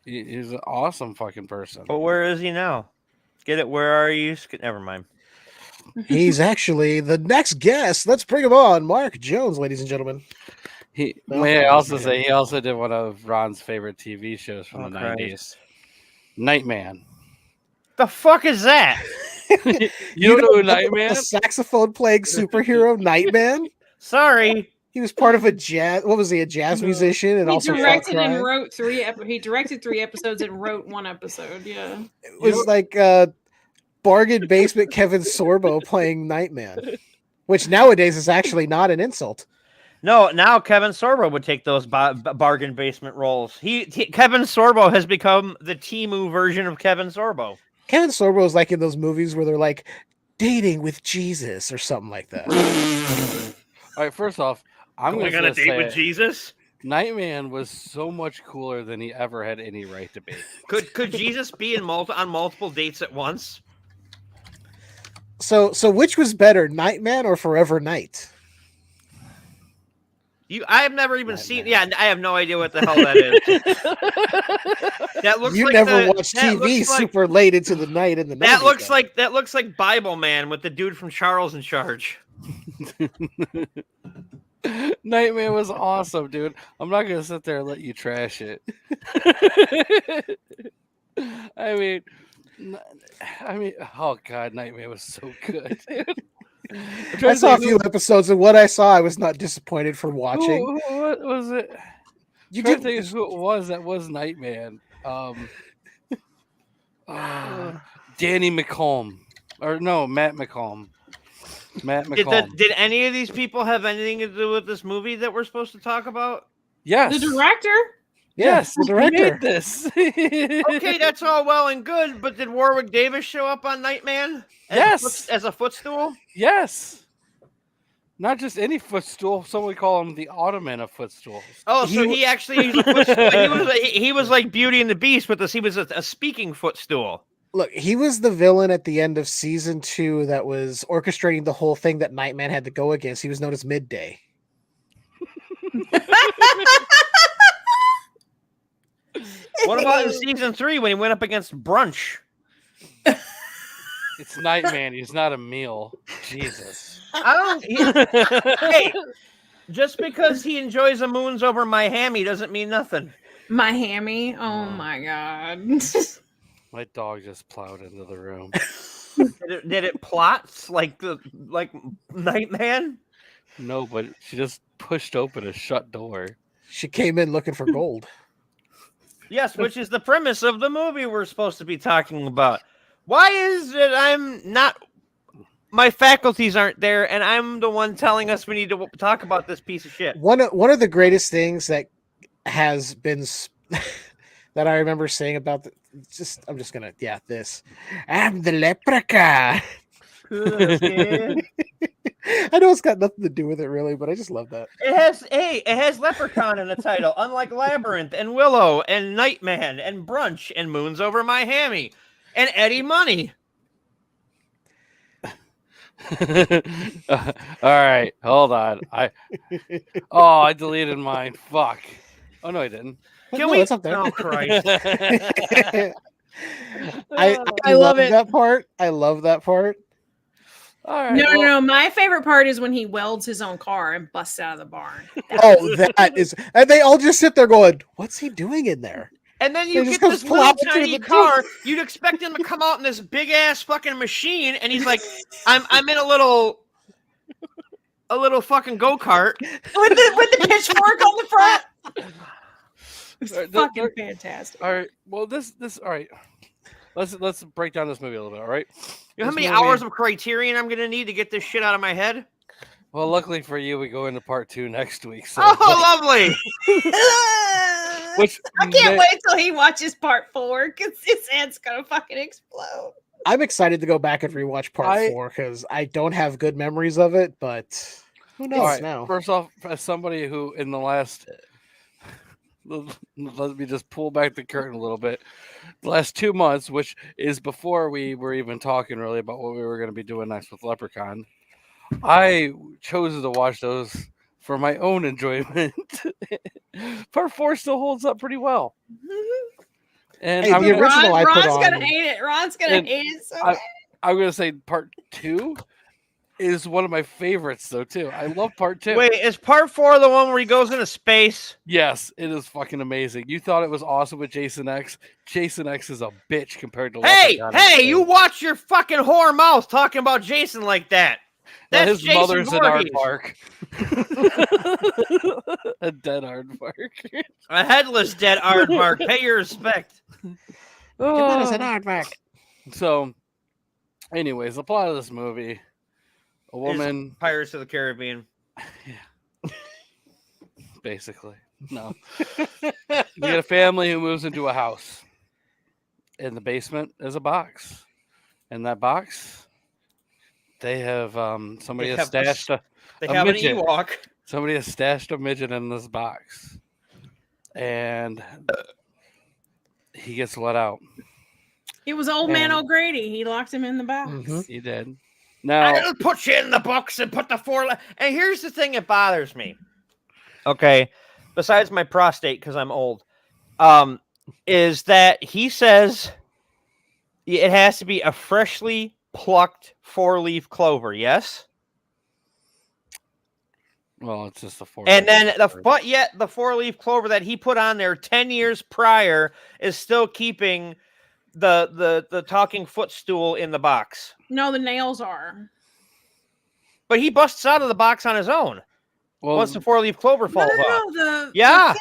Speaker 3: he's an awesome fucking person.
Speaker 5: But where is he now? Get it? Where are you? Never mind.
Speaker 4: He's actually the next guest. Let's bring him on, Mark Jones, ladies and gentlemen.
Speaker 3: May I also say he also did one of Ron's favorite TV shows from the
Speaker 5: Christ.
Speaker 3: 90s, Nightman.
Speaker 5: The fuck is that?
Speaker 3: You know
Speaker 4: the
Speaker 3: Nightman?
Speaker 4: saxophone playing superhero Nightman.
Speaker 5: Sorry.
Speaker 4: He was part of a jazz. What was he? A jazz musician, and
Speaker 7: He
Speaker 4: also
Speaker 7: directed and
Speaker 4: crime?
Speaker 7: wrote he directed 3 episodes and wrote 1 episode. Yeah.
Speaker 4: It was like bargain basement Kevin Sorbo playing Nightman, which nowadays is actually not an insult.
Speaker 5: No, now Kevin Sorbo would take those bargain basement roles. Kevin Sorbo has become the Temu version of Kevin Sorbo.
Speaker 4: Kevin Sorbo is like in those movies where they're like dating with Jesus or something like that.
Speaker 3: All right, first off, I'm
Speaker 5: Going
Speaker 3: going
Speaker 5: on a
Speaker 3: to
Speaker 5: date
Speaker 3: say
Speaker 5: with Jesus?
Speaker 3: Nightman was so much cooler than he ever had any right to be.
Speaker 5: Could Jesus be on multiple dates at once?
Speaker 4: So which was better, Nightman or Forever Night?
Speaker 5: I have never even seen. Yeah, I have no idea what the hell that is. That looks.
Speaker 4: You
Speaker 5: like
Speaker 4: never watched
Speaker 5: that
Speaker 4: TV
Speaker 5: looks like-
Speaker 4: super late into the night in the 90s.
Speaker 5: That looks like Bible Man with the dude from Charles in Charge.
Speaker 3: Nightman was awesome, dude. I'm not gonna sit there and let you trash it. I mean, oh god, Nightman was so good, dude.
Speaker 4: I saw a few episodes, and what I saw, I was not disappointed for watching.
Speaker 3: What was it?
Speaker 4: You
Speaker 3: Trying to
Speaker 4: did.
Speaker 3: think who it was that was Nightman. Danny McComb, or no, Matt McComb. Matt McComb.
Speaker 5: Did any of these people have anything to do with this movie that we're supposed to talk about?
Speaker 3: Yes.
Speaker 7: The director?
Speaker 3: Yes,
Speaker 4: the
Speaker 3: he
Speaker 4: director.
Speaker 3: made this.
Speaker 5: Okay, that's all well and good, but did Warwick Davis show up on Nightman?
Speaker 3: Yes.
Speaker 5: As a footstool?
Speaker 3: Yes. Not just any footstool. Some would call him the Ottoman of footstools.
Speaker 5: Oh, so he's a footstool. He was like Beauty and the Beast with this. He was a speaking footstool.
Speaker 4: Look, he was the villain at the end of season 2 that was orchestrating the whole thing that Nightman had to go against. He was known as Midday.
Speaker 5: What about in season 3 when he went up against Brunch?
Speaker 3: It's Nightman. He's not a meal. Jesus.
Speaker 5: Hey, just because he enjoys the moons over my hammy doesn't mean nothing.
Speaker 7: My hammy. Oh my god.
Speaker 3: My dog just plowed into the room.
Speaker 5: Did it plots like Nightman?
Speaker 3: No, but she just pushed open a shut door.
Speaker 4: She came in looking for gold.
Speaker 5: Yes, which is the premise of the movie we're supposed to be talking about. Why is it my faculties aren't there, and I'm the one telling us we need to talk about this piece of shit?
Speaker 4: One of the greatest things that has been that I remember saying about this. I'm the Leprechaun. I know it's got nothing to do with it really, but I just love that.
Speaker 5: It has Leprechaun in the title, unlike Labyrinth and Willow and Nightman and Brunch and Moons Over My Hammy and Eddie Money.
Speaker 3: All right, hold on. I deleted mine. Fuck. Oh no, I didn't.
Speaker 4: It's up there.
Speaker 5: Oh Christ!
Speaker 4: I love it. That part. I love that part.
Speaker 3: All right.
Speaker 7: No. My favorite part is when he welds his own car and busts out of the barn.
Speaker 4: That is, and they all just sit there going, "What's he doing in there?"
Speaker 5: And then you get this little tiny car. You'd expect him to come out in this big ass fucking machine, and he's like, "I'm in a little fucking go-kart
Speaker 7: with the pitchfork on the front." It's fucking fantastic.
Speaker 3: All right. Well, this. All right. Let's break down this movie a little bit. All right.
Speaker 5: You know how many hours of Criterion I'm gonna need to get this shit out of my head?
Speaker 3: Well, luckily for you, we go into part 2 next week. So.
Speaker 5: Oh, lovely!
Speaker 7: I can't wait till he watches part 4 because his head's gonna fucking explode.
Speaker 4: I'm excited to go back and rewatch part 4 because I don't have good memories of it, but who knows now?
Speaker 3: First off, as somebody who in the last, let me just pull back the curtain a little bit. The last 2 months, which is before we were even talking really about what we were going to be doing next with Leprechaun, I chose to watch those for my own enjoyment. Part 4 still holds up pretty well. And
Speaker 4: the original I put on.
Speaker 7: Ron's gonna hate it. Ron's gonna hate it so bad.
Speaker 3: I'm gonna say part 2 is one of my favorites, though. Too, I love part 2.
Speaker 5: Wait, is part 4 the one where he goes into space?
Speaker 3: Yes, it is fucking amazing. You thought it was awesome with Jason X. Jason X is a bitch compared to.
Speaker 5: Hey! You watch your fucking whore mouth talking about Jason like that. That's
Speaker 3: his
Speaker 5: Jason
Speaker 3: mother's
Speaker 5: Voorhees.
Speaker 3: an aardvark. A dead aardvark.
Speaker 5: A headless dead aardvark. Pay your respect.
Speaker 4: That is an aardvark.
Speaker 3: So, anyways, the plot of this movie: a woman,
Speaker 5: Pirates of the Caribbean.
Speaker 3: Yeah, basically. No, you get a family who moves into a house. In the basement is a box. In that box, they have somebody has stashed a midget.
Speaker 5: An Ewok.
Speaker 3: Somebody has stashed a midget in this box, and he gets let out.
Speaker 7: It was old man O'Grady. He locked him in the box.
Speaker 4: Mm-hmm.
Speaker 3: He did. Now
Speaker 5: I'll put you in the box and put the 4. And here's the thing that bothers me. Okay, besides my prostate because I'm old, is that he says it has to be a freshly plucked 4-leaf clover. Yes.
Speaker 3: Well, it's just a 4.
Speaker 5: And then the 4-leaf clover that he put on there 10 years prior is still keeping the talking footstool in the box.
Speaker 7: No, the nails are.
Speaker 5: But he busts out of the box on his own.
Speaker 3: Well,
Speaker 5: once the 4-leaf clover falls off.
Speaker 7: No,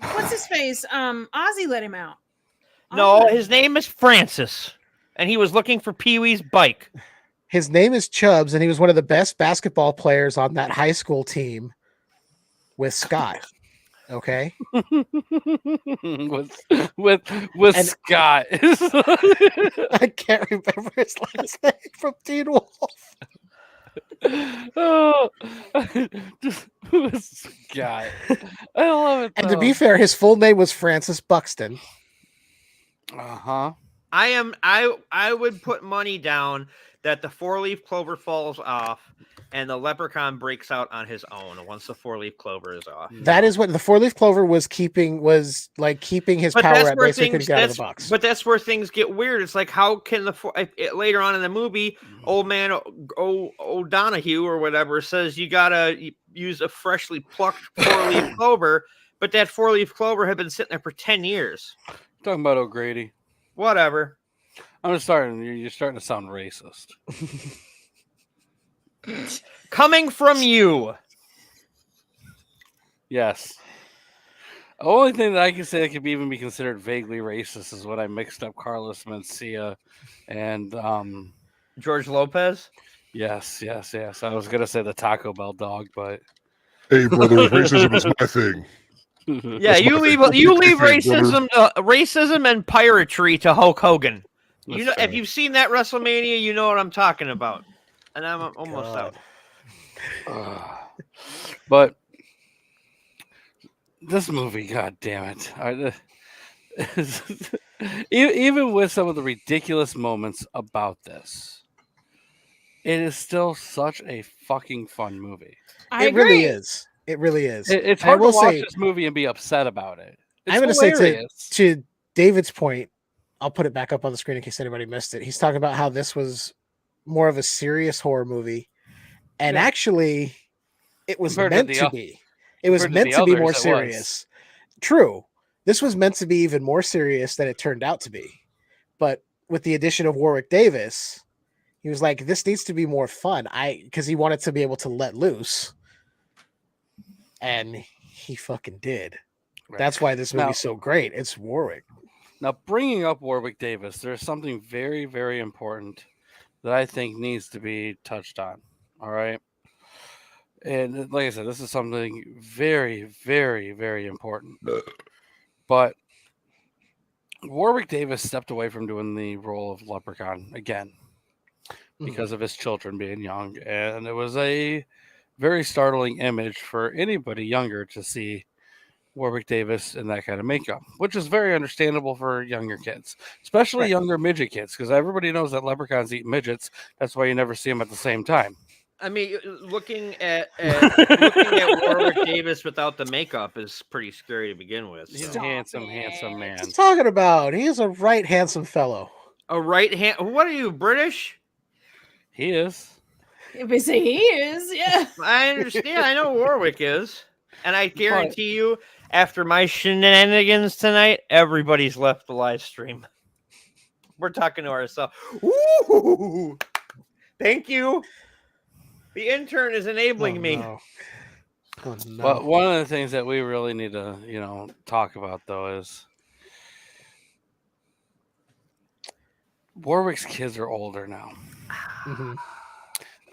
Speaker 7: what's his face? Ozzy let him out.
Speaker 5: No, his name is Francis, and he was looking for Pee-wee's bike.
Speaker 4: His name is Chubbs, and he was one of the best basketball players on that high school team with Scott. Okay,
Speaker 3: with Scott.
Speaker 4: I can't remember his last name from Teen Wolf.
Speaker 3: Oh, just Scott. I love it.
Speaker 4: And to be fair, his full name was Francis Buxton.
Speaker 3: Uh-huh.
Speaker 5: I would put money down that the 4-leaf clover falls off and the leprechaun breaks out on his own once the 4-leaf clover is off.
Speaker 4: That is what the 4-leaf clover was keeping his
Speaker 5: But
Speaker 4: power
Speaker 5: that's
Speaker 4: at
Speaker 5: where
Speaker 4: bay so he couldn't
Speaker 5: things
Speaker 4: get out of the box.
Speaker 5: but that's where things get weird. It's like, how can later on in the movie, old man O'Donohue or whatever says you gotta use a freshly plucked 4-leaf clover, but that 4-leaf clover had been sitting there for 10 years.
Speaker 3: Talking about O'Grady.
Speaker 5: Whatever.
Speaker 3: You're starting to sound racist.
Speaker 5: Coming from you.
Speaker 3: Yes. The only thing that I can say that could even be considered vaguely racist is when I mixed up Carlos Mencia and
Speaker 5: George Lopez.
Speaker 3: Yes. I was gonna say the Taco Bell dog, but
Speaker 9: Hey, brother, racism is my thing.
Speaker 5: Yeah,
Speaker 9: That's
Speaker 5: you
Speaker 9: my
Speaker 5: leave
Speaker 9: thing.
Speaker 5: you leave
Speaker 9: That's my thing,
Speaker 5: racism and piratery to Hulk Hogan. You know,
Speaker 3: That's
Speaker 5: if
Speaker 3: fair.
Speaker 5: you've seen that WrestleMania, you know what I'm talking about. And I'm almost out.
Speaker 3: But this movie, god damn it. Even with some of the ridiculous moments about this, it is still such a fucking fun movie.
Speaker 7: I
Speaker 4: It
Speaker 7: agree.
Speaker 4: really is. It really is.
Speaker 3: It's
Speaker 4: And I
Speaker 3: hard to
Speaker 4: will
Speaker 3: watch
Speaker 4: say-
Speaker 3: this movie and be upset about it. It's
Speaker 4: I'm going to say
Speaker 3: hilarious.
Speaker 4: to David's point, I'll put it back up on the screen in case anybody missed it. He's talking about how this was more of a serious horror movie, and
Speaker 3: Yeah.
Speaker 4: actually, it was
Speaker 3: Compared to
Speaker 4: meant
Speaker 3: the
Speaker 4: to
Speaker 3: o-
Speaker 4: be. It was
Speaker 3: compared to
Speaker 4: meant
Speaker 3: the
Speaker 4: to be
Speaker 3: others,
Speaker 4: more
Speaker 3: it was.
Speaker 4: serious. True, this was meant to be even more serious than it turned out to be. But with the addition of Warwick Davis, he was like, "This needs to be more fun." Because he wanted to be able to let loose, and he fucking did.
Speaker 3: Right.
Speaker 4: That's why this movie's
Speaker 3: Now-
Speaker 4: so great. It's Warwick.
Speaker 3: Now, bringing up Warwick Davis, there's something very, very important that I think needs to be touched on. All right. And like I said, this is something very, very, very important. But Warwick Davis stepped away from doing the role of Leprechaun again because of his children being young. And it was a very startling image for anybody younger to see Warwick Davis in that kind of makeup, which is very understandable for younger kids, especially younger midget kids, because everybody knows that leprechauns eat midgets. That's why you never see them at the same time.
Speaker 5: I mean, looking at Warwick Davis without the makeup is pretty scary to begin with.
Speaker 3: He's
Speaker 5: So.
Speaker 3: a handsome man.
Speaker 4: What's he talking about? He is a right handsome fellow.
Speaker 5: A right hand. What are you, British?
Speaker 3: He is.
Speaker 7: If we say he is, yeah.
Speaker 5: I understand. I know Warwick is, and I guarantee you, after my shenanigans tonight, everybody's left the live stream. We're talking to ourselves. Ooh, thank you. The intern is enabling me.
Speaker 4: No. Oh, no.
Speaker 3: But one of the things that we really need to, talk about though is Warwick's kids are older now.
Speaker 4: Mhm.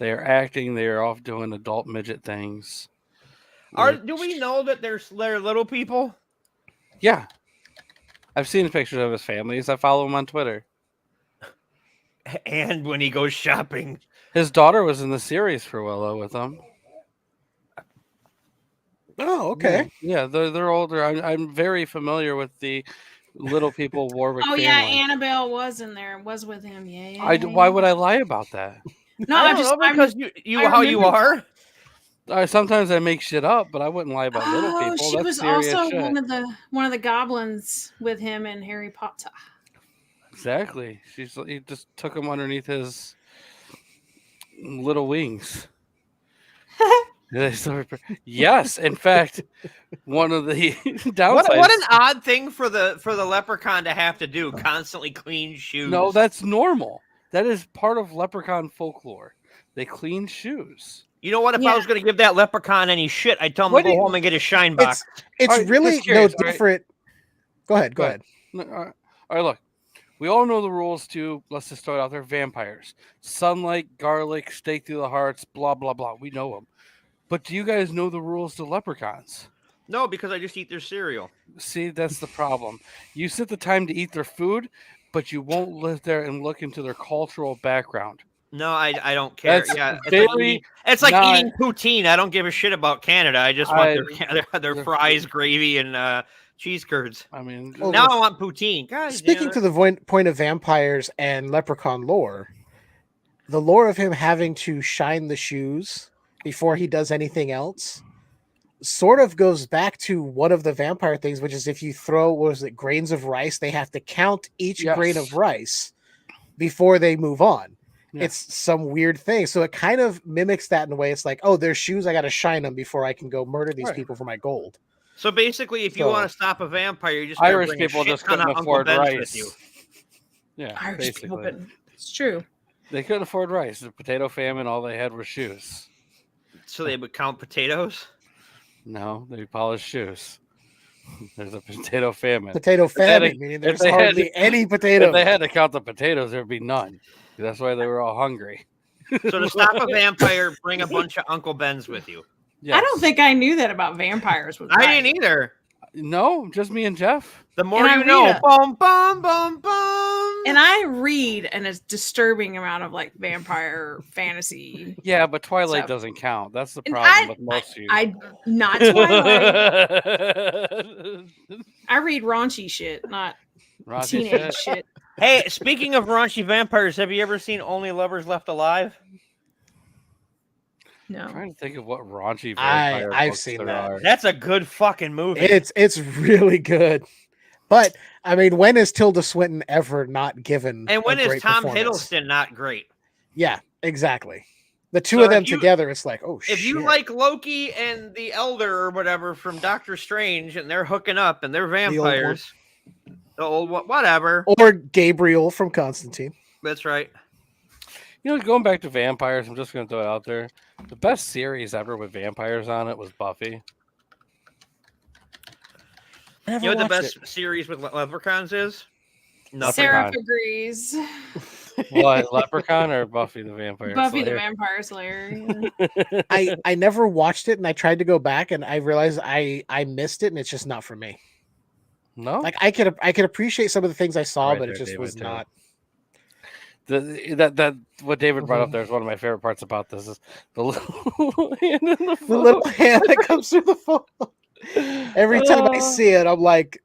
Speaker 3: They are acting. They are off doing adult midget things.
Speaker 5: Do we know that they're little people?
Speaker 3: Yeah. I've seen pictures of his families. I follow him on Twitter.
Speaker 5: And when he goes shopping.
Speaker 3: His daughter was in the series for Willow with him.
Speaker 4: Oh, okay.
Speaker 3: Yeah, they're older. I'm very familiar with the little people Warwick
Speaker 7: Oh
Speaker 3: family.
Speaker 7: yeah, Annabelle was in there. Was with him. Yeah.
Speaker 3: Why would I lie about that?
Speaker 7: No,
Speaker 5: I
Speaker 7: I'm
Speaker 5: don't
Speaker 7: just
Speaker 5: know, because
Speaker 7: I
Speaker 5: how you
Speaker 7: remember-
Speaker 5: are.
Speaker 3: Sometimes I make shit up, but I wouldn't lie about little
Speaker 7: Oh,
Speaker 3: people.
Speaker 7: she
Speaker 3: That's
Speaker 7: was
Speaker 3: serious
Speaker 7: also
Speaker 3: shit.
Speaker 7: one of the goblins with him in Harry Potter.
Speaker 3: Exactly. He just took him underneath his little wings. Yes, in fact, one of the downsides.
Speaker 5: What an odd thing for the leprechaun to have to do, constantly clean shoes.
Speaker 3: No, that's normal. That is part of leprechaun folklore. They clean shoes.
Speaker 5: You know what? If I was going to give that leprechaun any shit, I'd tell him
Speaker 3: What
Speaker 5: to
Speaker 3: do
Speaker 5: go
Speaker 3: you-
Speaker 5: home and get a shine box.
Speaker 4: It's
Speaker 3: All right,
Speaker 4: really
Speaker 3: just curious,
Speaker 4: no
Speaker 3: all right.
Speaker 4: different. Go ahead. Go ahead.
Speaker 3: No, all right, look. We all know the rules to, let's just throw it out there, vampires. Sunlight, garlic, stake through the hearts, blah, blah, blah. We know them. But do you guys know the rules to leprechauns?
Speaker 5: No, because I just eat their cereal.
Speaker 3: See, that's the problem. You set the time to eat their food, but you won't live there and look into their cultural background.
Speaker 5: No, I don't care.
Speaker 3: That's
Speaker 5: Yeah,
Speaker 3: very
Speaker 5: it's like
Speaker 3: not-
Speaker 5: eating poutine. I don't give a shit about Canada. I just want their fries, gravy, and cheese curds.
Speaker 3: I mean,
Speaker 4: Well,
Speaker 5: Now I want poutine. God,
Speaker 4: Speaking to the point of vampires and leprechaun lore, the lore of him having to shine the shoes before he does anything else sort of goes back to one of the vampire things, which is if you throw, what was it, grains of rice, they have to count each grain of rice before they move on.
Speaker 3: Yeah.
Speaker 4: It's some weird thing. So it kind of mimics that in a way. It's like, oh, there's shoes, I got to shine them before I can go murder these people for my gold.
Speaker 5: So basically, if you
Speaker 4: So-
Speaker 5: want to stop a vampire, you just gotta
Speaker 3: Irish
Speaker 5: bring a
Speaker 3: people
Speaker 5: shit
Speaker 3: just
Speaker 5: ton
Speaker 3: couldn't
Speaker 5: of Uncle
Speaker 3: afford
Speaker 5: Ben's
Speaker 3: rice.
Speaker 5: with you.
Speaker 3: Yeah,
Speaker 7: Irish people
Speaker 3: basically.
Speaker 7: couldn't. It's true.
Speaker 3: They couldn't afford rice. The potato famine, all they had were shoes.
Speaker 5: So they would count potatoes.
Speaker 3: No, they polished shoes. There's a potato famine.
Speaker 4: Potato
Speaker 3: If they had
Speaker 4: famine,
Speaker 3: to-
Speaker 4: meaning
Speaker 3: if
Speaker 4: there's
Speaker 3: they had
Speaker 4: hardly
Speaker 3: to-
Speaker 4: any
Speaker 3: If
Speaker 4: potatoes.
Speaker 3: they had to count the potatoes, there'd be none. That's why they were all hungry.
Speaker 5: So to stop a vampire, bring a bunch of Uncle Ben's with you.
Speaker 7: I don't think I knew that about vampires. Was
Speaker 5: I
Speaker 7: right.
Speaker 5: didn't either.
Speaker 3: No, just me and Jeff.
Speaker 5: The more
Speaker 7: And I
Speaker 5: you know.
Speaker 7: read a-
Speaker 5: Boom, boom, boom, boom.
Speaker 7: And I read an a disturbing amount of like vampire fantasy.
Speaker 3: Yeah, but Twilight
Speaker 7: So-
Speaker 3: doesn't count. That's the
Speaker 7: And
Speaker 3: problem with most of you.
Speaker 7: I not Twilight. I read raunchy shit, not
Speaker 3: Raunchy
Speaker 7: teenage
Speaker 3: shit?
Speaker 7: shit.
Speaker 5: Hey, speaking of raunchy vampires, have you ever seen Only Lovers Left Alive?
Speaker 7: No.
Speaker 3: I'm trying to think of what raunchy
Speaker 4: I've
Speaker 3: vampire books
Speaker 4: seen
Speaker 3: there
Speaker 4: that.
Speaker 3: are.
Speaker 5: That's a good fucking movie.
Speaker 4: It's really good. But I mean, when is Tilda Swinton ever not given?
Speaker 5: And when
Speaker 4: a
Speaker 5: is
Speaker 4: great
Speaker 5: Tom
Speaker 4: performance?
Speaker 5: Hiddleston not great?
Speaker 4: Yeah, exactly. The two
Speaker 5: So
Speaker 4: of them
Speaker 5: if you-
Speaker 4: together, it's like, oh shit.
Speaker 5: If you like Loki and the Elder or whatever from Doctor Strange, and they're hooking up and they're
Speaker 4: old one.
Speaker 5: vampires, the old one, whatever.
Speaker 4: Or Gabriel from Constantine.
Speaker 5: That's right.
Speaker 3: You know, going back to vampires, I'm just going to throw it out there. The best series ever with vampires on it was Buffy.
Speaker 4: I
Speaker 5: You know what the best series with leprechauns is? Nothing.
Speaker 7: Sarah
Speaker 3: Leprechaun.
Speaker 7: agrees.
Speaker 3: What, Leprechaun or Buffy the Vampire
Speaker 7: Buffy the
Speaker 3: Slayer?
Speaker 7: Vampire Slayer.
Speaker 4: I never watched it, and I tried to go back, and I realized I missed it, and it's just not for me.
Speaker 3: No?
Speaker 4: Like I could appreciate some of the things I saw,
Speaker 3: Right
Speaker 4: but it
Speaker 3: there,
Speaker 4: just
Speaker 3: David,
Speaker 4: was
Speaker 3: too.
Speaker 4: not.
Speaker 3: That what David brought up
Speaker 4: Mhm.
Speaker 3: there is one of my favorite parts about this is the little hand in the
Speaker 4: The
Speaker 3: phone.
Speaker 4: little hand that comes through the phone. Every time I see it, I'm like,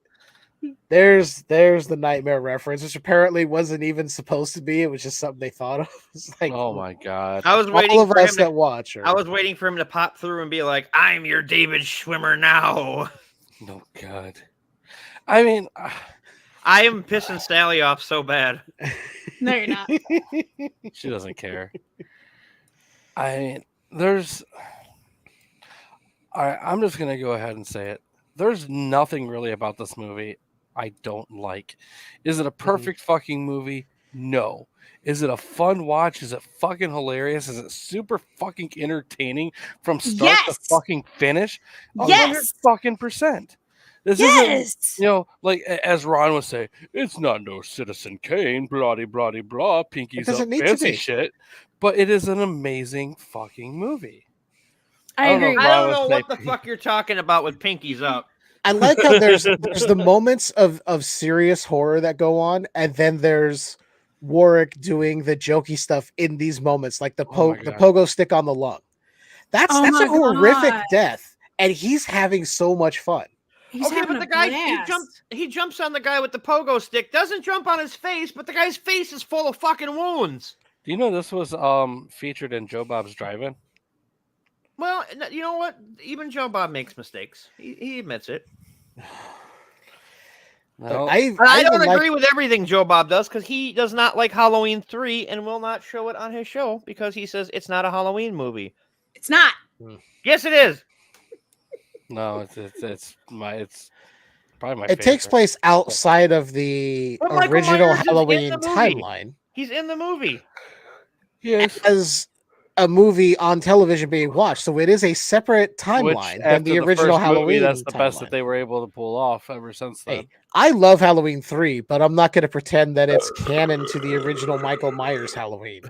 Speaker 4: there's the nightmare reference, which apparently wasn't even supposed to be. It was just something they thought of. It's like,
Speaker 3: Oh my god.
Speaker 5: I was waiting
Speaker 4: all of
Speaker 5: for
Speaker 4: us
Speaker 5: him
Speaker 4: that
Speaker 5: to,
Speaker 4: watch.
Speaker 5: I was waiting for him to pop through and be like, "I'm your David Schwimmer now."
Speaker 3: No god. I mean,
Speaker 5: I am pissing Sallie off so bad.
Speaker 7: No, you're not.
Speaker 3: she doesn't care. I mean, there's. I'm just gonna go ahead and say it. There's nothing really about this movie I don't like. Is it a perfect fucking movie? No. Is it a fun watch? Is it fucking hilarious? Is it super fucking entertaining from start to
Speaker 7: Yes.
Speaker 3: fucking finish?
Speaker 7: Yes.
Speaker 3: Fucking percent. This isn't,
Speaker 7: Yes.
Speaker 3: you know, like as Ron would say, it's not no Citizen Kane, blah blah blah blah, pinkies
Speaker 4: doesn't
Speaker 3: up,
Speaker 4: need to
Speaker 3: fancy
Speaker 4: be.
Speaker 3: shit. But it is an amazing fucking movie.
Speaker 7: I
Speaker 3: don't know
Speaker 7: agree.
Speaker 3: if
Speaker 5: I don't
Speaker 3: would
Speaker 5: know
Speaker 3: say
Speaker 5: what the fuck you're talking about with pinkies up.
Speaker 4: I like how there's the moments of serious horror that go on, and then there's Warwick doing the jokey stuff in these moments, like the
Speaker 3: Oh my
Speaker 4: the
Speaker 3: God.
Speaker 4: pogo stick on the lung. That's
Speaker 7: Oh
Speaker 4: a
Speaker 7: my
Speaker 4: horrific
Speaker 7: God.
Speaker 4: death, and he's having so much fun.
Speaker 7: He's
Speaker 5: Okay,
Speaker 7: having
Speaker 5: but
Speaker 7: a
Speaker 5: the guy
Speaker 7: blast.
Speaker 5: he jumps on the guy with the pogo stick, doesn't jump on his face, but the guy's face is full of fucking wounds.
Speaker 3: Do you know this was featured in Joe Bob's Drive-In?
Speaker 5: Well, you know what? Even Joe Bob makes mistakes. He admits it.
Speaker 3: No.
Speaker 5: But I don't
Speaker 4: even
Speaker 5: agree with everything Joe Bob does because he does not like Halloween 3 and will not show it on his show because he says it's not a Halloween movie.
Speaker 7: It's not.
Speaker 5: Yes, it is.
Speaker 3: No, it's probably my
Speaker 4: It takes
Speaker 3: favorite.
Speaker 4: place outside of the
Speaker 5: But Michael
Speaker 4: original
Speaker 5: Myers is in
Speaker 4: Halloween
Speaker 5: the movie.
Speaker 4: timeline
Speaker 5: He's in the movie.
Speaker 3: Yes.
Speaker 4: as a movie on television being watched, so it is a separate
Speaker 3: Which,
Speaker 4: timeline than
Speaker 3: after
Speaker 4: the original
Speaker 3: first movie,
Speaker 4: Halloween.
Speaker 3: that's the best
Speaker 4: timeline.
Speaker 3: that they were able to pull off ever since then.
Speaker 4: Hey, I love Halloween 3, but I'm not going to pretend that it's canon to the original Michael Myers Halloween.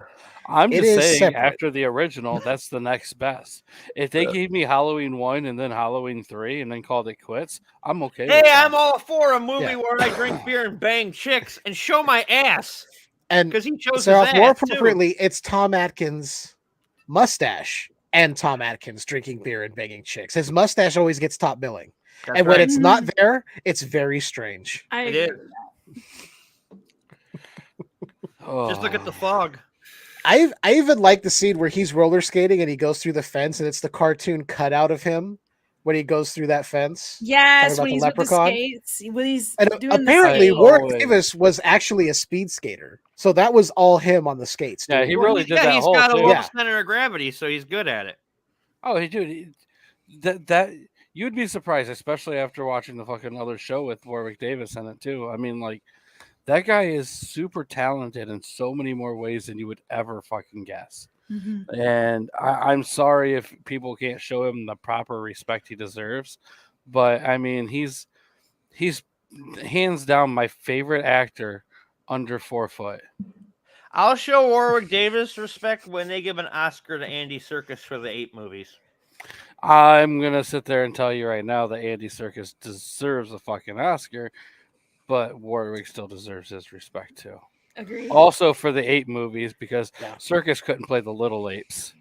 Speaker 3: I'm
Speaker 4: It
Speaker 3: just
Speaker 4: is
Speaker 3: saying,
Speaker 4: separate.
Speaker 3: after the original, that's the next best. If they gave me Halloween 1 and then Halloween 3 and then called it quits, I'm okay.
Speaker 5: Hey,
Speaker 3: with that.
Speaker 5: I'm all for a movie
Speaker 4: Yeah.
Speaker 5: where I drink beer and bang chicks and show my ass
Speaker 4: And
Speaker 5: because he chose
Speaker 4: so
Speaker 5: his
Speaker 4: more
Speaker 5: ass too.
Speaker 4: appropriately, it's Tom Atkins' mustache and Tom Atkins drinking beer and banging chicks. His mustache always gets top billing.
Speaker 5: That's
Speaker 4: And when
Speaker 5: right.
Speaker 4: it's not there, it's very strange.
Speaker 7: I
Speaker 5: It
Speaker 7: agree.
Speaker 5: is.
Speaker 7: with that.
Speaker 3: Oh.
Speaker 5: Just look at the fog.
Speaker 4: I even like the scene where he's roller skating and he goes through the fence, and it's the cartoon cutout of him when he goes through that fence.
Speaker 7: Yes,
Speaker 4: about
Speaker 7: when
Speaker 4: the
Speaker 7: he's
Speaker 4: Leprechaun?
Speaker 7: with the skates, when he's
Speaker 4: And
Speaker 7: doing
Speaker 4: apparently,
Speaker 7: the
Speaker 4: Warwick
Speaker 3: always-
Speaker 4: Davis was actually a speed skater, so that was all him on the skates.
Speaker 3: Yeah,
Speaker 4: doing
Speaker 3: he
Speaker 4: it.
Speaker 3: really did
Speaker 5: yeah,
Speaker 3: that
Speaker 5: he's
Speaker 3: whole
Speaker 5: got a
Speaker 3: thing.
Speaker 5: low
Speaker 4: Yeah.
Speaker 5: center of gravity, so he's good at it.
Speaker 3: Oh, that you'd be surprised, especially after watching the fucking other show with Warwick Davis in it too. I mean, like that guy is super talented in so many more ways than you would ever fucking guess.
Speaker 7: Mhm.
Speaker 3: And I'm sorry if people can't show him the proper respect he deserves, but I mean, he's hands down my favorite actor under 4 foot.
Speaker 5: I'll show Warwick Davis respect when they give an Oscar to Andy Serkis for the 8 movies.
Speaker 3: I'm gonna sit there and tell you right now that Andy Serkis deserves a fucking Oscar, but Warwick still deserves his respect too.
Speaker 7: Agreed.
Speaker 3: Also for the 8 movies, because
Speaker 4: Yeah.
Speaker 3: Serkis couldn't play the little apes.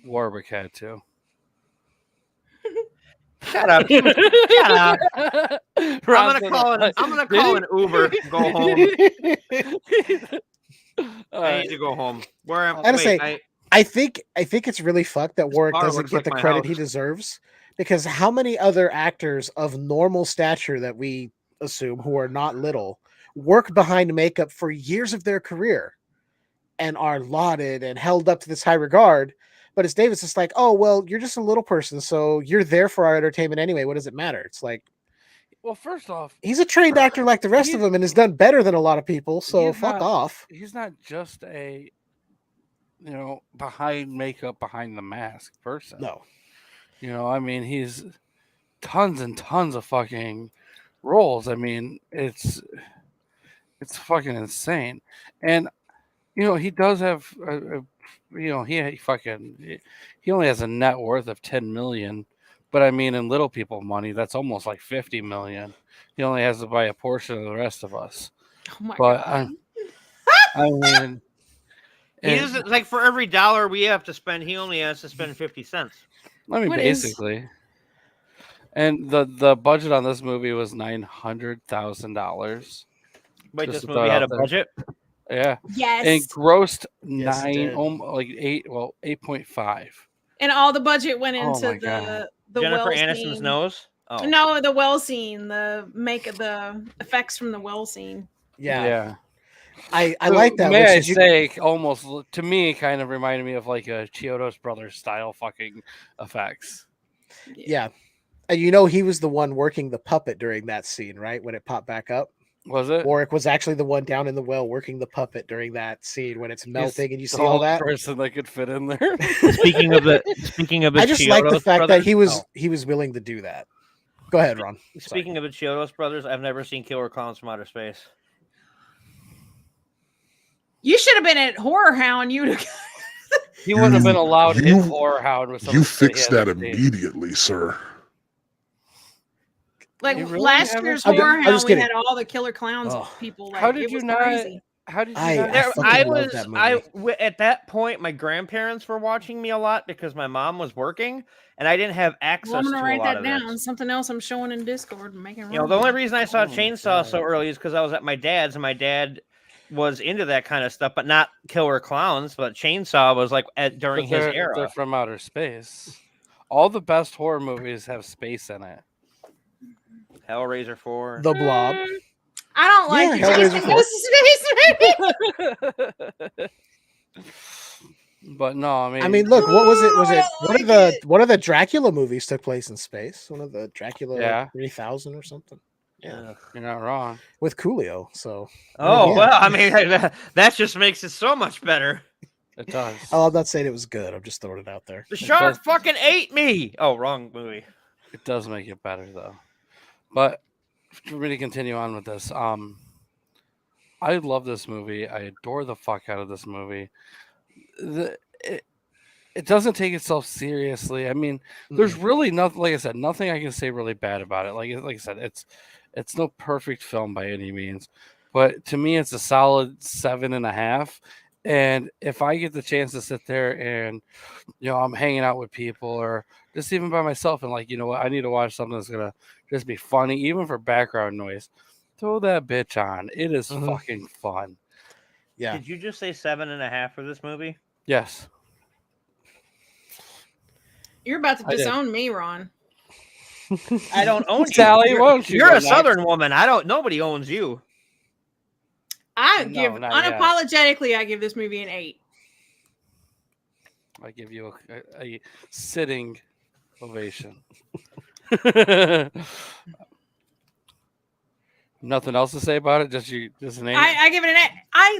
Speaker 3: Warwick had to.
Speaker 5: Shut up. Shut up. I'm
Speaker 3: Ron
Speaker 5: gonna call an Uber. Go home. I need to go home. Where am
Speaker 4: I gotta say,
Speaker 5: I
Speaker 4: I think it's really fucked that Warwick
Speaker 5: bar
Speaker 4: doesn't
Speaker 5: looks
Speaker 4: get
Speaker 5: like
Speaker 4: the
Speaker 5: my
Speaker 4: credit he
Speaker 5: house.
Speaker 4: deserves, because how many other actors of normal stature that we assume who are not little work behind makeup for years of their career and are lauded and held up to this high regard, but it's Davis. It's like, oh well, you're just a little person, so you're there for our entertainment anyway. What does it matter? It's like,
Speaker 3: Well, first off,
Speaker 4: he's a trained actor like the rest of them and has done better than a lot of people. So
Speaker 3: he's
Speaker 4: fuck
Speaker 3: not-
Speaker 4: off.
Speaker 3: he's not just a behind makeup, behind the mask person.
Speaker 4: No.
Speaker 3: I mean, he's tons and tons of fucking roles. I mean, it's fucking insane. And he does have he only has a net worth of 10 million, but I mean, in little people money, that's almost like 50 million. He only has to buy a portion of the rest of us.
Speaker 7: Oh my
Speaker 3: But
Speaker 7: god.
Speaker 3: I mean,
Speaker 5: he doesn't like for every dollar we have to spend, he only has to spend 50 cents.
Speaker 3: I mean,
Speaker 7: What is-
Speaker 3: basically. And the budget on this movie was $900,000.
Speaker 5: Wait,
Speaker 3: Just
Speaker 5: this
Speaker 3: to
Speaker 5: movie
Speaker 3: throw
Speaker 5: had
Speaker 3: it
Speaker 5: a
Speaker 3: out there.
Speaker 5: budget?
Speaker 3: Yeah.
Speaker 7: Yes.
Speaker 3: And grossed
Speaker 4: Yes, it did.
Speaker 3: 8.5.
Speaker 7: And all the budget went
Speaker 3: Oh
Speaker 7: into
Speaker 3: my God.
Speaker 7: the
Speaker 5: Jennifer
Speaker 7: well
Speaker 5: Aniston's
Speaker 7: scene.
Speaker 5: nose? Oh.
Speaker 7: No, the well scene, the effects from the well scene.
Speaker 4: Yeah. I
Speaker 3: So,
Speaker 4: like that.
Speaker 3: May
Speaker 4: which
Speaker 3: I
Speaker 4: is you-
Speaker 3: say, almost to me, kind of reminded me of like a Chiodos Brothers style fucking effects.
Speaker 4: Yeah. And he was the one working the puppet during that scene, right? When it popped back up.
Speaker 3: Was it?
Speaker 4: Warwick was actually the one down in the well working the puppet during that scene when it's
Speaker 3: He's
Speaker 4: melting and you
Speaker 3: the
Speaker 4: see all
Speaker 3: only
Speaker 4: that.
Speaker 3: person that could fit in there.
Speaker 5: Speaking of the
Speaker 4: I just like the
Speaker 5: Chiodos
Speaker 4: fact
Speaker 5: brothers,
Speaker 4: that he was willing to do that. Go ahead, Ron. Sorry.
Speaker 5: Speaking of the Chiodos brothers, I've never seen Killer Clowns from Outer Space.
Speaker 7: You should have been at Horror Hound. You'd have
Speaker 3: He wouldn't have been allowed in
Speaker 9: you-
Speaker 3: Horror Hound with
Speaker 9: You
Speaker 3: somebody
Speaker 9: fixed
Speaker 3: he
Speaker 9: that
Speaker 3: hasn't seen.
Speaker 9: immediately, sir.
Speaker 7: like
Speaker 3: You really
Speaker 7: last
Speaker 3: haven't
Speaker 7: year's
Speaker 3: seen it?
Speaker 7: Horror
Speaker 4: I'm
Speaker 7: Hound.
Speaker 4: just
Speaker 7: We
Speaker 4: kidding.
Speaker 7: had all the Killer Clowns
Speaker 4: Oh.
Speaker 7: people. Like,
Speaker 3: How did
Speaker 7: it
Speaker 3: you
Speaker 7: was
Speaker 3: not?
Speaker 7: crazy.
Speaker 3: How did you
Speaker 4: I-
Speaker 3: not?
Speaker 4: I fucking
Speaker 5: I
Speaker 4: love
Speaker 5: was
Speaker 4: that movie.
Speaker 5: at that point my grandparents were watching me a lot because my mom was working and I didn't have access
Speaker 7: Well, I'm
Speaker 5: to
Speaker 7: gonna
Speaker 5: a
Speaker 7: write
Speaker 5: lot
Speaker 7: that
Speaker 5: of
Speaker 7: down.
Speaker 5: this.
Speaker 7: Something else I'm showing in Discord and making.
Speaker 5: The only reason I saw
Speaker 4: Oh my
Speaker 5: Chainsaw so
Speaker 4: God.
Speaker 5: early is because I was at my dad's and my dad was into that kind of stuff, but not Killer Clowns. But Chainsaw was like during
Speaker 3: But
Speaker 5: his
Speaker 3: they're
Speaker 5: era.
Speaker 3: from outer space. All the best horror movies have space in it.
Speaker 5: Hellraiser 4.
Speaker 4: The Blob.
Speaker 7: I don't like
Speaker 4: Yeah,
Speaker 7: the
Speaker 4: Hellraiser
Speaker 7: Jason
Speaker 4: 4.
Speaker 7: Goes to Space movie.
Speaker 3: But no,
Speaker 4: I mean, look, what was it? Was it
Speaker 7: I like
Speaker 4: one of the Dracula movies took place in space? One of the Dracula
Speaker 3: Yeah.
Speaker 4: 3000 or something. Yeah,
Speaker 3: you're not wrong.
Speaker 4: with Coolio. So
Speaker 5: Oh
Speaker 4: yeah.
Speaker 5: well, I mean that just makes it so much better.
Speaker 3: It does.
Speaker 4: Oh, I'm not saying it was good. I'm just throwing it out there.
Speaker 5: The shark
Speaker 3: does-
Speaker 5: fucking ate me. Oh, wrong movie.
Speaker 3: It does make it better though. But to really continue on with this, I love this movie. I adore the fuck out of this movie. It doesn't take itself seriously. I mean, there's really nothing. Like I said, nothing I can say really bad about it. Like I said, it's no perfect film by any means, but to me, it's a solid 7.5. And if I get the chance to sit there and I'm hanging out with people or just even by myself and like, what, I need to watch something that's gonna just be funny, even for background noise, throw that bitch on. It is
Speaker 4: Mhm.
Speaker 3: fucking fun.
Speaker 4: Yeah,
Speaker 5: Did you just say 7.5 for this movie?
Speaker 3: Yes.
Speaker 7: You're about to
Speaker 3: I did.
Speaker 7: disown me, Ron.
Speaker 5: I don't own you.
Speaker 3: Sally, why don't you
Speaker 5: You're
Speaker 3: go
Speaker 5: a
Speaker 3: next?
Speaker 5: Southern woman. Nobody owns you.
Speaker 7: I
Speaker 3: No,
Speaker 7: give
Speaker 3: not yet.
Speaker 7: unapologetically. I give this movie an 8.
Speaker 3: I give you a sitting ovation. Nothing else to say about it? Just an 8?
Speaker 7: I give it an 8. I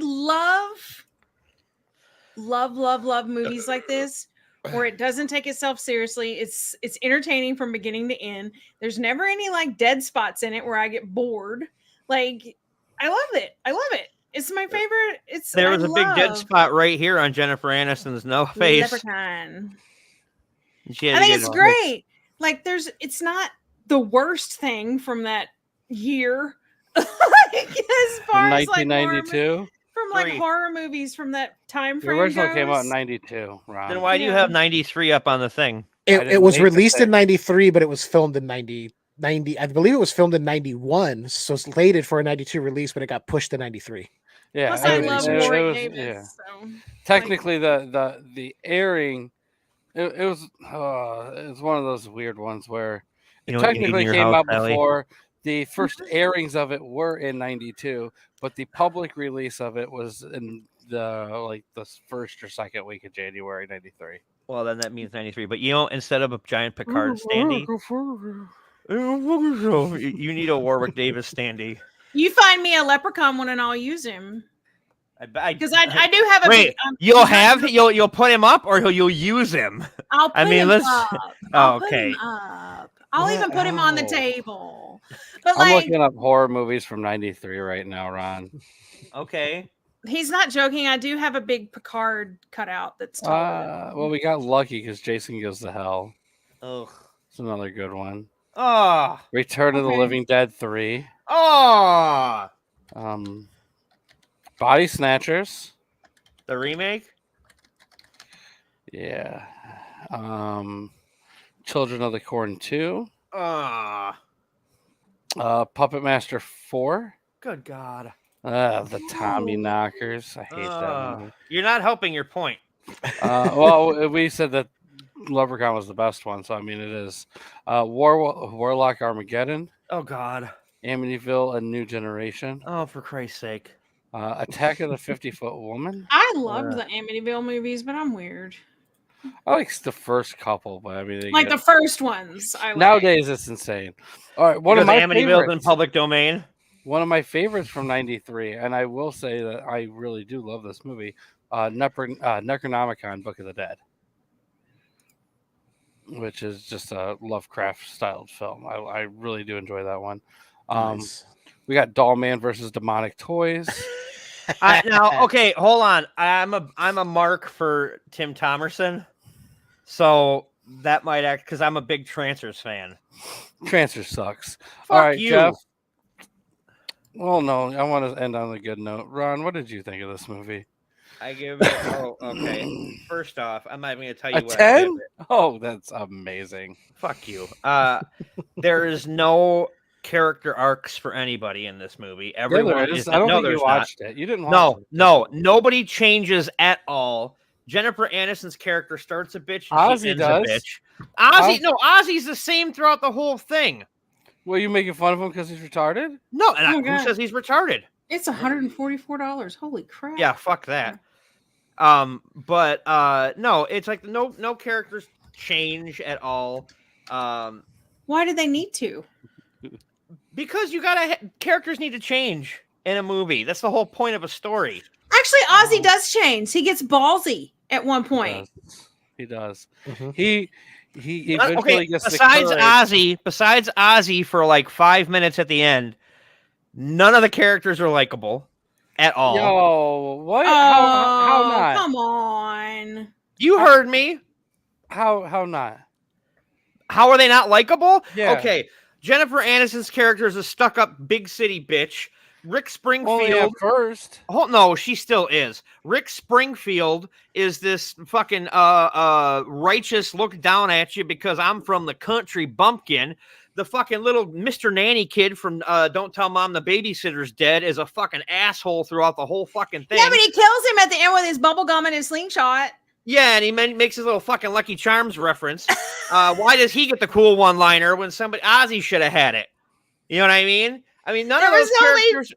Speaker 7: love movies like this where it doesn't take itself seriously. It's entertaining from beginning to end. There's never any like dead spots in it where I get bored. Like I love it. It's my favorite.
Speaker 5: There was a big dead spot right here on Jennifer Aniston's face.
Speaker 7: Leprechaun.
Speaker 5: She had
Speaker 7: I
Speaker 5: to
Speaker 7: think
Speaker 5: get
Speaker 7: it's
Speaker 5: it.
Speaker 7: great. Like it's not the worst thing from that year. Like, as far as like
Speaker 3: 1992.
Speaker 7: from like
Speaker 5: Three.
Speaker 7: horror movies from that time
Speaker 3: The
Speaker 7: frame.
Speaker 3: original came out in
Speaker 7: goes.
Speaker 3: 92, Ron.
Speaker 5: Then why do you
Speaker 7: Yeah.
Speaker 5: have 93 up on the thing?
Speaker 3: I
Speaker 4: It
Speaker 3: didn't
Speaker 4: was
Speaker 3: make the
Speaker 4: released
Speaker 3: thing.
Speaker 4: in 93, but it was filmed in 90. I believe it was filmed in 91, so it's slated for a 92 release, but it got pushed to 93.
Speaker 3: Yeah,
Speaker 7: Plus, I
Speaker 3: it
Speaker 7: love
Speaker 3: was-
Speaker 7: Warwick
Speaker 3: yeah.
Speaker 7: Davis. So
Speaker 3: Technically, the airing, it was one of those weird ones where it
Speaker 5: You know what you need in
Speaker 3: technically
Speaker 5: your
Speaker 3: came
Speaker 5: house,
Speaker 3: out
Speaker 5: Sallie?
Speaker 3: before the first airings of it were in 92, but the public release of it was in the first or second week of January 93.
Speaker 5: Well, then that means 93. But instead of a giant Picard standee, you need a Warwick Davis standee.
Speaker 7: you find me a Leprechaun one, and I'll use him because I do have a.
Speaker 5: Wait,
Speaker 7: big,
Speaker 5: you'll put him up, or you'll use him.
Speaker 7: I'll put
Speaker 5: I mean,
Speaker 7: him
Speaker 5: let's.
Speaker 7: up.
Speaker 5: Oh,
Speaker 7: I'll put
Speaker 5: okay.
Speaker 7: him up. I'll even put him on the
Speaker 3: Oh.
Speaker 7: table. But
Speaker 3: I'm
Speaker 7: like,
Speaker 3: looking up horror movies from 93 right now, Ron.
Speaker 5: Okay.
Speaker 7: he's not joking. I do have a big Picard cutout that's taller.
Speaker 3: Well, we got lucky because Jason Goes to Hell.
Speaker 5: Ugh.
Speaker 3: It's another good one.
Speaker 5: Oh.
Speaker 3: Return of the
Speaker 7: Okay.
Speaker 3: Living Dead 3.
Speaker 5: Oh.
Speaker 3: Body Snatchers.
Speaker 5: The remake.
Speaker 3: Yeah. Children of the Corn 2.
Speaker 5: Ah.
Speaker 3: Puppet Master 4.
Speaker 5: Good God.
Speaker 3: The Tommy Knockers. I hate that movie.
Speaker 5: You're not helping your point.
Speaker 3: Well, we said that Leprechaun was the best one, so I mean it is. Warlock Armageddon.
Speaker 5: Oh God.
Speaker 3: Amityville: A New Generation.
Speaker 5: Oh, for Christ's sake.
Speaker 3: Attack of the 50-Foot Woman.
Speaker 7: I loved the Amityville movies, but I'm weird.
Speaker 3: I like the first couple, but I mean they
Speaker 7: Like
Speaker 3: get-
Speaker 7: the first ones. I like.
Speaker 3: nowadays it's insane. All right, one of
Speaker 5: Because
Speaker 3: my
Speaker 5: Amityville's in
Speaker 3: favorites.
Speaker 5: public domain.
Speaker 3: One of my favorites from '93, and I will say that I really do love this movie. Necronomicon: Book of the Dead, which is just a Lovecraft-styled film. I really do enjoy that one.
Speaker 4: Nice.
Speaker 3: We got Doll Man versus Demonic Toys.
Speaker 5: Now, okay, hold on. I'm a mark for Tim Thomerson, so that might act because I'm a big Trancers fan.
Speaker 3: Transfer sucks.
Speaker 5: Fuck
Speaker 3: All right,
Speaker 5: you.
Speaker 3: Jeff. Well, no, I want to end on a good note. Ron, what did you think of this movie?
Speaker 5: I give it. Oh, okay. First off, I'm not even gonna tell you
Speaker 3: A
Speaker 5: what I give
Speaker 3: 10?
Speaker 5: it.
Speaker 3: Oh, that's amazing.
Speaker 5: Fuck you. There is no character arcs for anybody in this movie. Everyone
Speaker 3: there
Speaker 5: is.
Speaker 3: is. I don't
Speaker 5: no,
Speaker 3: think
Speaker 5: there's
Speaker 3: you
Speaker 5: not.
Speaker 3: watched it. You didn't watch it.
Speaker 5: No, nobody changes at all. Jennifer Aniston's character starts a bitch and she
Speaker 3: Ozzy
Speaker 5: ends
Speaker 3: does.
Speaker 5: a bitch. Ozzy's the same throughout the whole thing.
Speaker 3: Well, you making fun of him because he's retarded?
Speaker 5: No, and
Speaker 7: Oh,
Speaker 5: who
Speaker 7: God.
Speaker 5: says he's retarded?
Speaker 7: It's $144. Holy crap!
Speaker 5: Yeah, fuck that. But no, it's like no characters change at all.
Speaker 7: Why did they need to?
Speaker 5: Because characters need to change in a movie. That's the whole point of a story.
Speaker 7: Actually, Ozzy does change. He gets ballsy at one point.
Speaker 3: He does.
Speaker 4: Mhm.
Speaker 3: He eventually gets
Speaker 5: besides
Speaker 3: the courage.
Speaker 5: Ozzy for like 5 minutes at the end, none of the characters are likable at all.
Speaker 3: Yo, what?
Speaker 7: Oh,
Speaker 3: How not?
Speaker 7: come on.
Speaker 5: You heard me.
Speaker 3: How not?
Speaker 5: How are they not likable?
Speaker 3: Yeah.
Speaker 5: Okay. Jennifer Aniston's character is a stuck-up big city bitch. Rick
Speaker 3: Only at
Speaker 5: Springfield.
Speaker 3: first.
Speaker 5: Oh, no, she still is. Rick Springfield is this fucking righteous look down at you because I'm from the country bumpkin. The fucking little Mr. Nanny kid from Don't Tell Mom the Babysitter's Dead is a fucking asshole throughout the whole fucking thing.
Speaker 7: Yeah, but he kills him at the end with his bubble gum and his slingshot.
Speaker 5: Yeah, and he makes his little fucking Lucky Charms reference. Why does he get the cool one-liner when Ozzy should have had it? You know what I mean? I mean, none of those characters.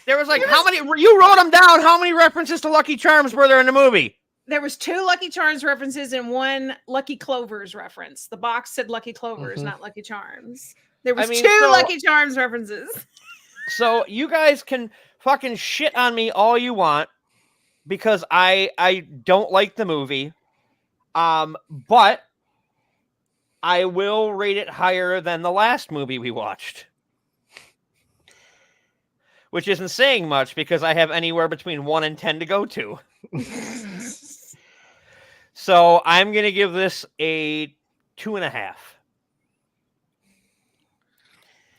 Speaker 5: There was how many? You wrote them down. How many references to Lucky Charms were there in the movie?
Speaker 7: There was 2 Lucky Charms references and 1 Lucky Clovers reference. The box said Lucky Clovers, not Lucky Charms. There was 2 Lucky Charms references.
Speaker 5: So you guys can fucking shit on me all you want because I don't like the movie. But I will rate it higher than the last movie we watched. Which isn't saying much because I have anywhere between 1 and 10 to go to. So I'm going to give this a 2.5.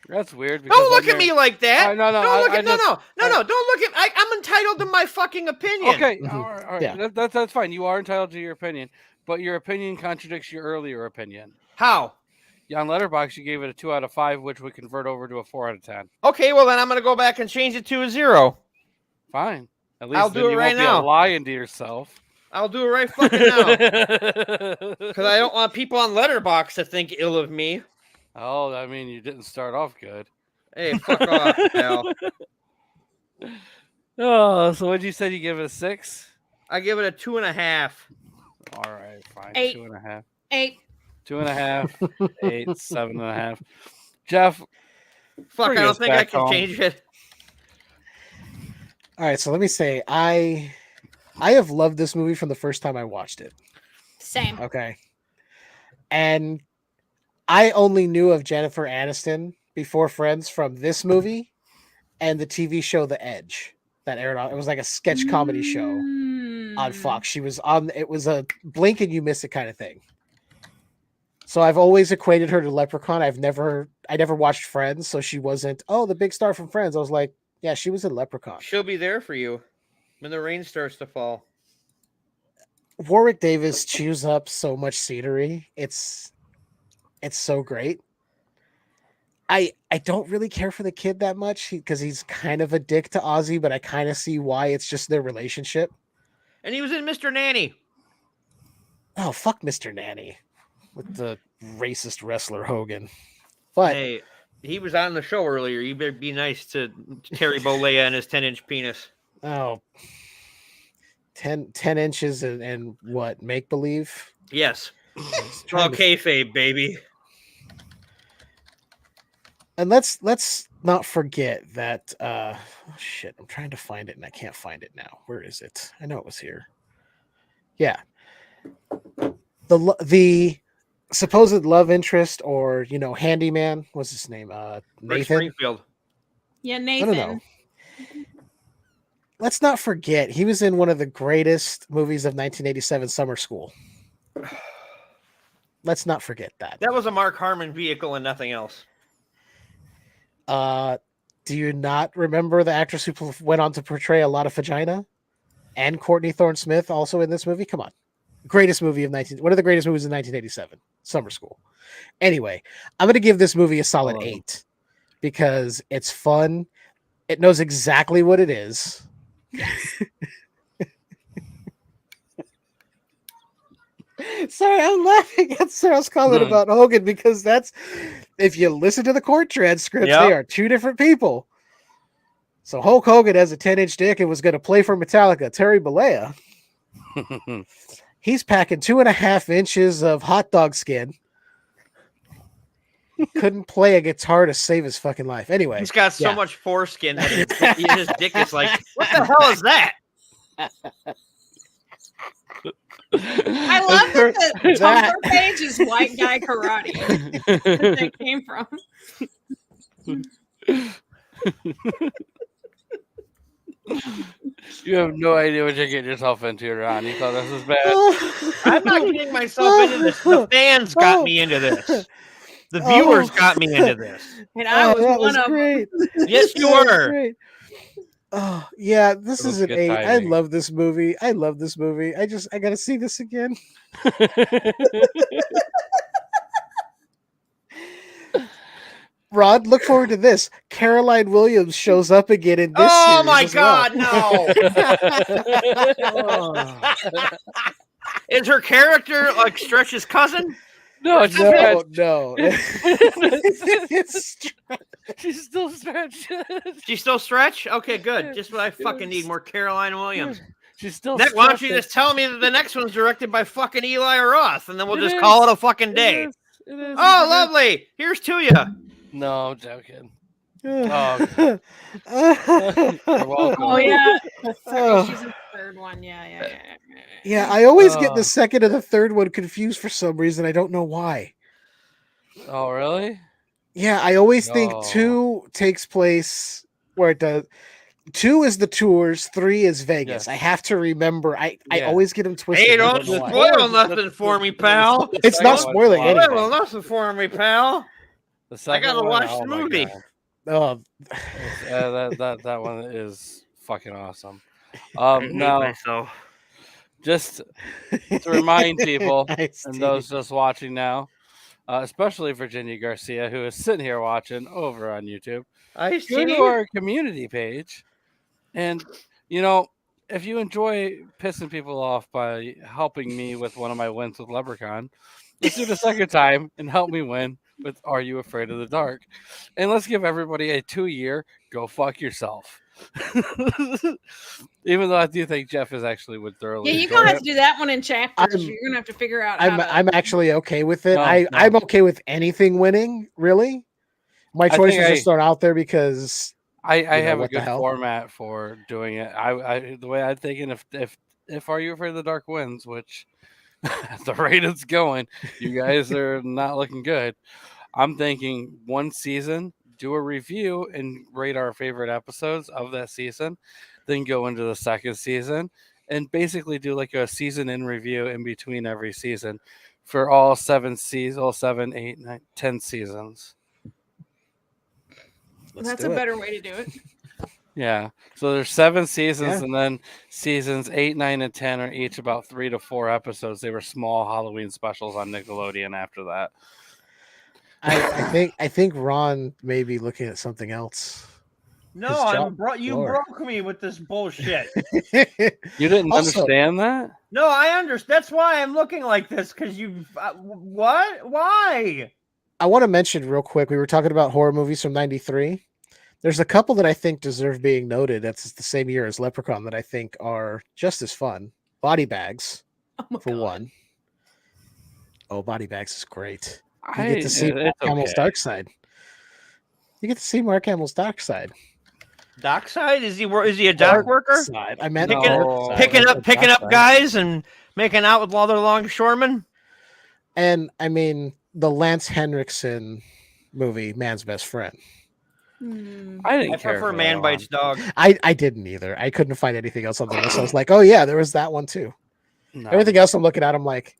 Speaker 3: That's weird.
Speaker 5: Don't look at me like that.
Speaker 3: No.
Speaker 5: Don't look at. I'm entitled to my fucking opinion.
Speaker 3: Okay, all right. Yeah. That's fine. You are entitled to your opinion, but your opinion contradicts your earlier opinion.
Speaker 5: How?
Speaker 3: On Letterboxd, you gave it a 2 out of 5, which would convert over to a 4 out of 10.
Speaker 5: Okay, well then I'm going to go back and change it to a 0.
Speaker 3: Fine. At least
Speaker 5: I'll do it right now.
Speaker 3: Won't be lying to yourself.
Speaker 5: I'll do it right fucking now. Because I don't want people on Letterboxd to think ill of me.
Speaker 3: Oh, I mean, you didn't start off good.
Speaker 5: Hey, fuck off, pal.
Speaker 3: Oh, so what did you say? You give it a 6?
Speaker 5: I give it a 2.5.
Speaker 3: All right, fine.
Speaker 7: 8.
Speaker 3: 2.5.
Speaker 7: 8.
Speaker 3: 2.5. 8. 7.5. Jeff.
Speaker 5: Fuck, I don't think I can change it.
Speaker 4: All right, so let me say I have loved this movie from the first time I watched it.
Speaker 7: Same.
Speaker 4: Okay. And I only knew of Jennifer Aniston before Friends from this movie and the TV show The Edge that aired on. It was like a sketch comedy show on Fox. She was on. It was a blink and you miss it kind of thing. So I've always equated her to Leprechaun. I never watched Friends, so she wasn't. Oh, the big star from Friends. I was like, yeah, she was in Leprechaun.
Speaker 5: She'll be there for you when the rain starts to fall.
Speaker 4: Warwick Davis chews up so much scenery. It's so great. I don't really care for the kid that much because he's kind of a dick to Ozzy, but I kind of see why. It's just their relationship.
Speaker 5: And he was in Mr. Nanny.
Speaker 4: Oh, fuck Mr. Nanny with the racist wrestler Hogan. But
Speaker 5: hey, he was on the show earlier. You better be nice to Terry Bollea and his 10-inch penis.
Speaker 4: Oh, 10 inches and what? Make believe?
Speaker 5: Yes. All kayfabe, baby.
Speaker 4: And let's not forget that shit, I'm trying to find it and I can't find it now. Where is it? I know it was here. Yeah. The supposed love interest or, handyman, what's his name? Nathan
Speaker 5: Springfield.
Speaker 7: Yeah, Nathan.
Speaker 4: I don't know. Let's not forget he was in one of the greatest movies of 1987, Summer School. Let's not forget that.
Speaker 5: That was a Mark Harmon vehicle and nothing else.
Speaker 4: Do you not remember the actress who went on to portray a lot of vagina? And Courtney Thorne-Smith also in this movie? Come on. Greatest movie of one of the greatest movies in 1987, Summer School. Anyway, I'm going to give this movie a solid 8 because it's fun. It knows exactly what it is. Sorry, I'm laughing at Sarah's comment about Hogan because if you listen to the court transcripts, they are two different people. So Hulk Hogan has a 10-inch dick and was going to play for Metallica. Terry Bollea, he's packing 2.5 inches of hot dog skin. Couldn't play a guitar to save his fucking life. Anyway,
Speaker 5: he's got so much foreskin that his dick is like, what the hell is that?
Speaker 7: I love that the Tumblr page is white guy karate. Where that came from.
Speaker 3: You have no idea what you're getting yourself into, Ron. You thought this was bad.
Speaker 5: I'm not getting myself into this. The fans got me into this. The viewers got me into this.
Speaker 7: And I was one of
Speaker 4: great.
Speaker 7: them.
Speaker 5: Yes, you were.
Speaker 4: Great. Oh, yeah, this is an 8. I love this movie. I got to see this again. Rod, look forward to this. Caroline Williams shows up again in this
Speaker 5: Oh
Speaker 4: series
Speaker 5: my
Speaker 4: as well.
Speaker 5: God, no! Is her character like Stretch's cousin?
Speaker 3: No, it's
Speaker 4: No,
Speaker 3: Stretch.
Speaker 4: no. It's
Speaker 3: She's still Stretch.
Speaker 5: She's still Stretch? Okay, good. Just what I fucking need, more Caroline Williams.
Speaker 3: She's still
Speaker 5: Nick, why don't you
Speaker 3: Stretch.
Speaker 5: just tell me that the next one's directed by fucking Eli Roth, and then we'll
Speaker 3: It
Speaker 5: just
Speaker 3: is.
Speaker 5: call it a fucking day.
Speaker 3: It is.
Speaker 5: Oh, lovely. Here's to you.
Speaker 3: No, I'm joking. Oh, you're welcome.
Speaker 7: Oh yeah,
Speaker 4: Oh.
Speaker 7: she's in the third one. Yeah.
Speaker 4: Yeah, I always get
Speaker 3: Oh.
Speaker 4: the second and the third one confused for some reason. I don't know why.
Speaker 3: Oh, really?
Speaker 4: Yeah, I always think
Speaker 3: No.
Speaker 4: 2 takes place where it does. 2 is the tours, 3 is Vegas.
Speaker 3: Yes.
Speaker 4: I have to remember. I
Speaker 3: Yeah.
Speaker 4: always get them twisted.
Speaker 5: Hey,
Speaker 4: I
Speaker 5: don't
Speaker 4: know why.
Speaker 5: spoil nothing for me, pal.
Speaker 4: It's not spoiling
Speaker 5: Spoil
Speaker 4: anything.
Speaker 5: nothing for me, pal.
Speaker 3: The second
Speaker 5: gotta
Speaker 3: one,
Speaker 5: watch
Speaker 3: oh
Speaker 5: the
Speaker 3: my
Speaker 5: movie.
Speaker 3: God.
Speaker 4: Oh,
Speaker 3: That one is fucking awesome.
Speaker 5: I hate
Speaker 3: Now,
Speaker 5: myself.
Speaker 3: just to remind people
Speaker 4: Nice,
Speaker 3: and
Speaker 4: Steve.
Speaker 3: those just watching now, especially Virginia Garcia, who is sitting here watching over on YouTube,
Speaker 5: I
Speaker 3: go
Speaker 5: see.
Speaker 3: to our community page. And, if you enjoy pissing people off by helping me with one of my wins with Leprechaun, let's do it a second time and help me win with Are You Afraid of the Dark? And let's give everybody a 2-year go fuck yourself. Even though I do think Jeff is actually would thoroughly
Speaker 7: Yeah, you're
Speaker 3: enjoy
Speaker 7: gonna have
Speaker 3: it.
Speaker 7: to do that one in chapters.
Speaker 4: I'm-
Speaker 7: You're gonna have to figure out. How
Speaker 4: I'm actually okay with it.
Speaker 3: No,
Speaker 4: I'm okay with anything winning, really. My choice
Speaker 3: think
Speaker 4: was just thrown out there because
Speaker 3: I
Speaker 4: know,
Speaker 3: have a
Speaker 4: what the
Speaker 3: good
Speaker 4: hell?
Speaker 3: format for doing it. I the way I'm thinking, if Are You Afraid of the Dark wins, which at the rate it's going, you guys are not looking good. I'm thinking one season, do a review and rate our favorite episodes of that season, then go into the second season and basically do like a season in review in between every season for all 7 seasons, all 7, 8, 9, 10 seasons.
Speaker 7: That's a better way to do it.
Speaker 3: Yeah. So there's 7 seasons,
Speaker 4: Yeah.
Speaker 3: and then seasons 8, 9, and 10 are each about 3 to 4 episodes. They were small Halloween specials on Nickelodeon after that.
Speaker 4: I think Ron may be looking at something else.
Speaker 5: No,
Speaker 4: His job
Speaker 5: you
Speaker 4: floor.
Speaker 5: broke me with this bullshit.
Speaker 3: You didn't
Speaker 4: Also-
Speaker 3: understand that?
Speaker 5: No, I understand. That's why I'm looking like this. Because you, what? Why?
Speaker 4: I want to mention real quick. We were talking about horror movies from '93. There's a couple that I think deserve being noted. That's the same year as Leprechaun that I think are just as fun. Body Bags,
Speaker 7: Oh my
Speaker 4: for
Speaker 7: God.
Speaker 4: one. Oh, Body Bags is great. You
Speaker 3: I
Speaker 4: get to see Mark
Speaker 3: it's
Speaker 4: Hamill's
Speaker 3: okay.
Speaker 4: dark side. You get to see Mark Hamill's dark side.
Speaker 5: Dockside? Is he a dock worker?
Speaker 4: Side. I meant
Speaker 5: Picking-
Speaker 3: No.
Speaker 4: dark side.
Speaker 5: Picking
Speaker 4: I
Speaker 5: up
Speaker 4: said
Speaker 5: picking
Speaker 4: dark
Speaker 5: up
Speaker 4: side.
Speaker 5: guys and making out with other longshoremen?
Speaker 4: And I mean the Lance Henriksen movie, Man's Best Friend.
Speaker 7: Hmm.
Speaker 3: I didn't
Speaker 5: I
Speaker 3: care
Speaker 5: prefer
Speaker 3: for
Speaker 5: Man
Speaker 3: that
Speaker 5: Bites Dog.
Speaker 4: I didn't either. I couldn't find anything else on the list. I was like, oh yeah, there was that one too.
Speaker 3: one. No.
Speaker 4: Everything else I'm looking at, I'm like,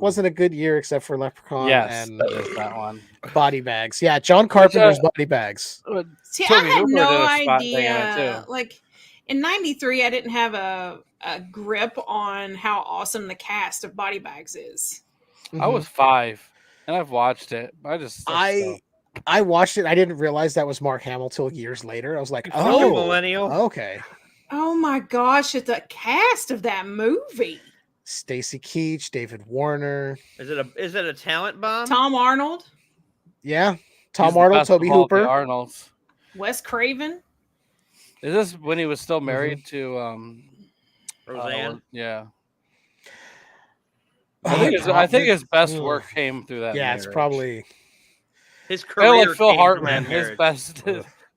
Speaker 4: wasn't a good year except for Leprechaun
Speaker 3: Yes,
Speaker 4: and
Speaker 3: that is that one.
Speaker 4: Body Bags. Yeah, John Carpenter's Body Bags.
Speaker 7: See,
Speaker 3: Toby
Speaker 7: I had
Speaker 3: Hooper
Speaker 7: no
Speaker 3: did a spot thing in it,
Speaker 7: idea.
Speaker 3: too.
Speaker 7: Like in '93, I didn't have a grip on how awesome the cast of Body Bags is.
Speaker 3: I was 5, and I've watched it. I just
Speaker 4: I watched it. I didn't realize that was Mark Hamill till years later. I was like,
Speaker 5: Fellow
Speaker 4: oh,
Speaker 5: millennial.
Speaker 4: okay.
Speaker 7: Oh my gosh, it's the cast of that movie.
Speaker 4: Stacy Keach, David Warner.
Speaker 5: Is it a talent bomb?
Speaker 7: Tom Arnold,
Speaker 4: Yeah.
Speaker 3: he's
Speaker 4: Tom
Speaker 3: the
Speaker 4: Arnold,
Speaker 3: best of
Speaker 4: Toby
Speaker 3: all the
Speaker 4: Hooper.
Speaker 3: Arnolds.
Speaker 7: Wes Craven.
Speaker 3: Is this when he was still
Speaker 4: Mm-hmm.
Speaker 3: married to
Speaker 5: Roseanne.
Speaker 3: yeah.
Speaker 4: Oh,
Speaker 3: I think his best
Speaker 4: Ugh.
Speaker 3: work came through that.
Speaker 4: Yeah, it's
Speaker 3: marriage.
Speaker 4: probably
Speaker 5: His
Speaker 3: Kind
Speaker 5: career.
Speaker 3: of like Phil
Speaker 5: came from
Speaker 3: Hartman.
Speaker 5: that
Speaker 3: His
Speaker 5: marriage.
Speaker 3: best,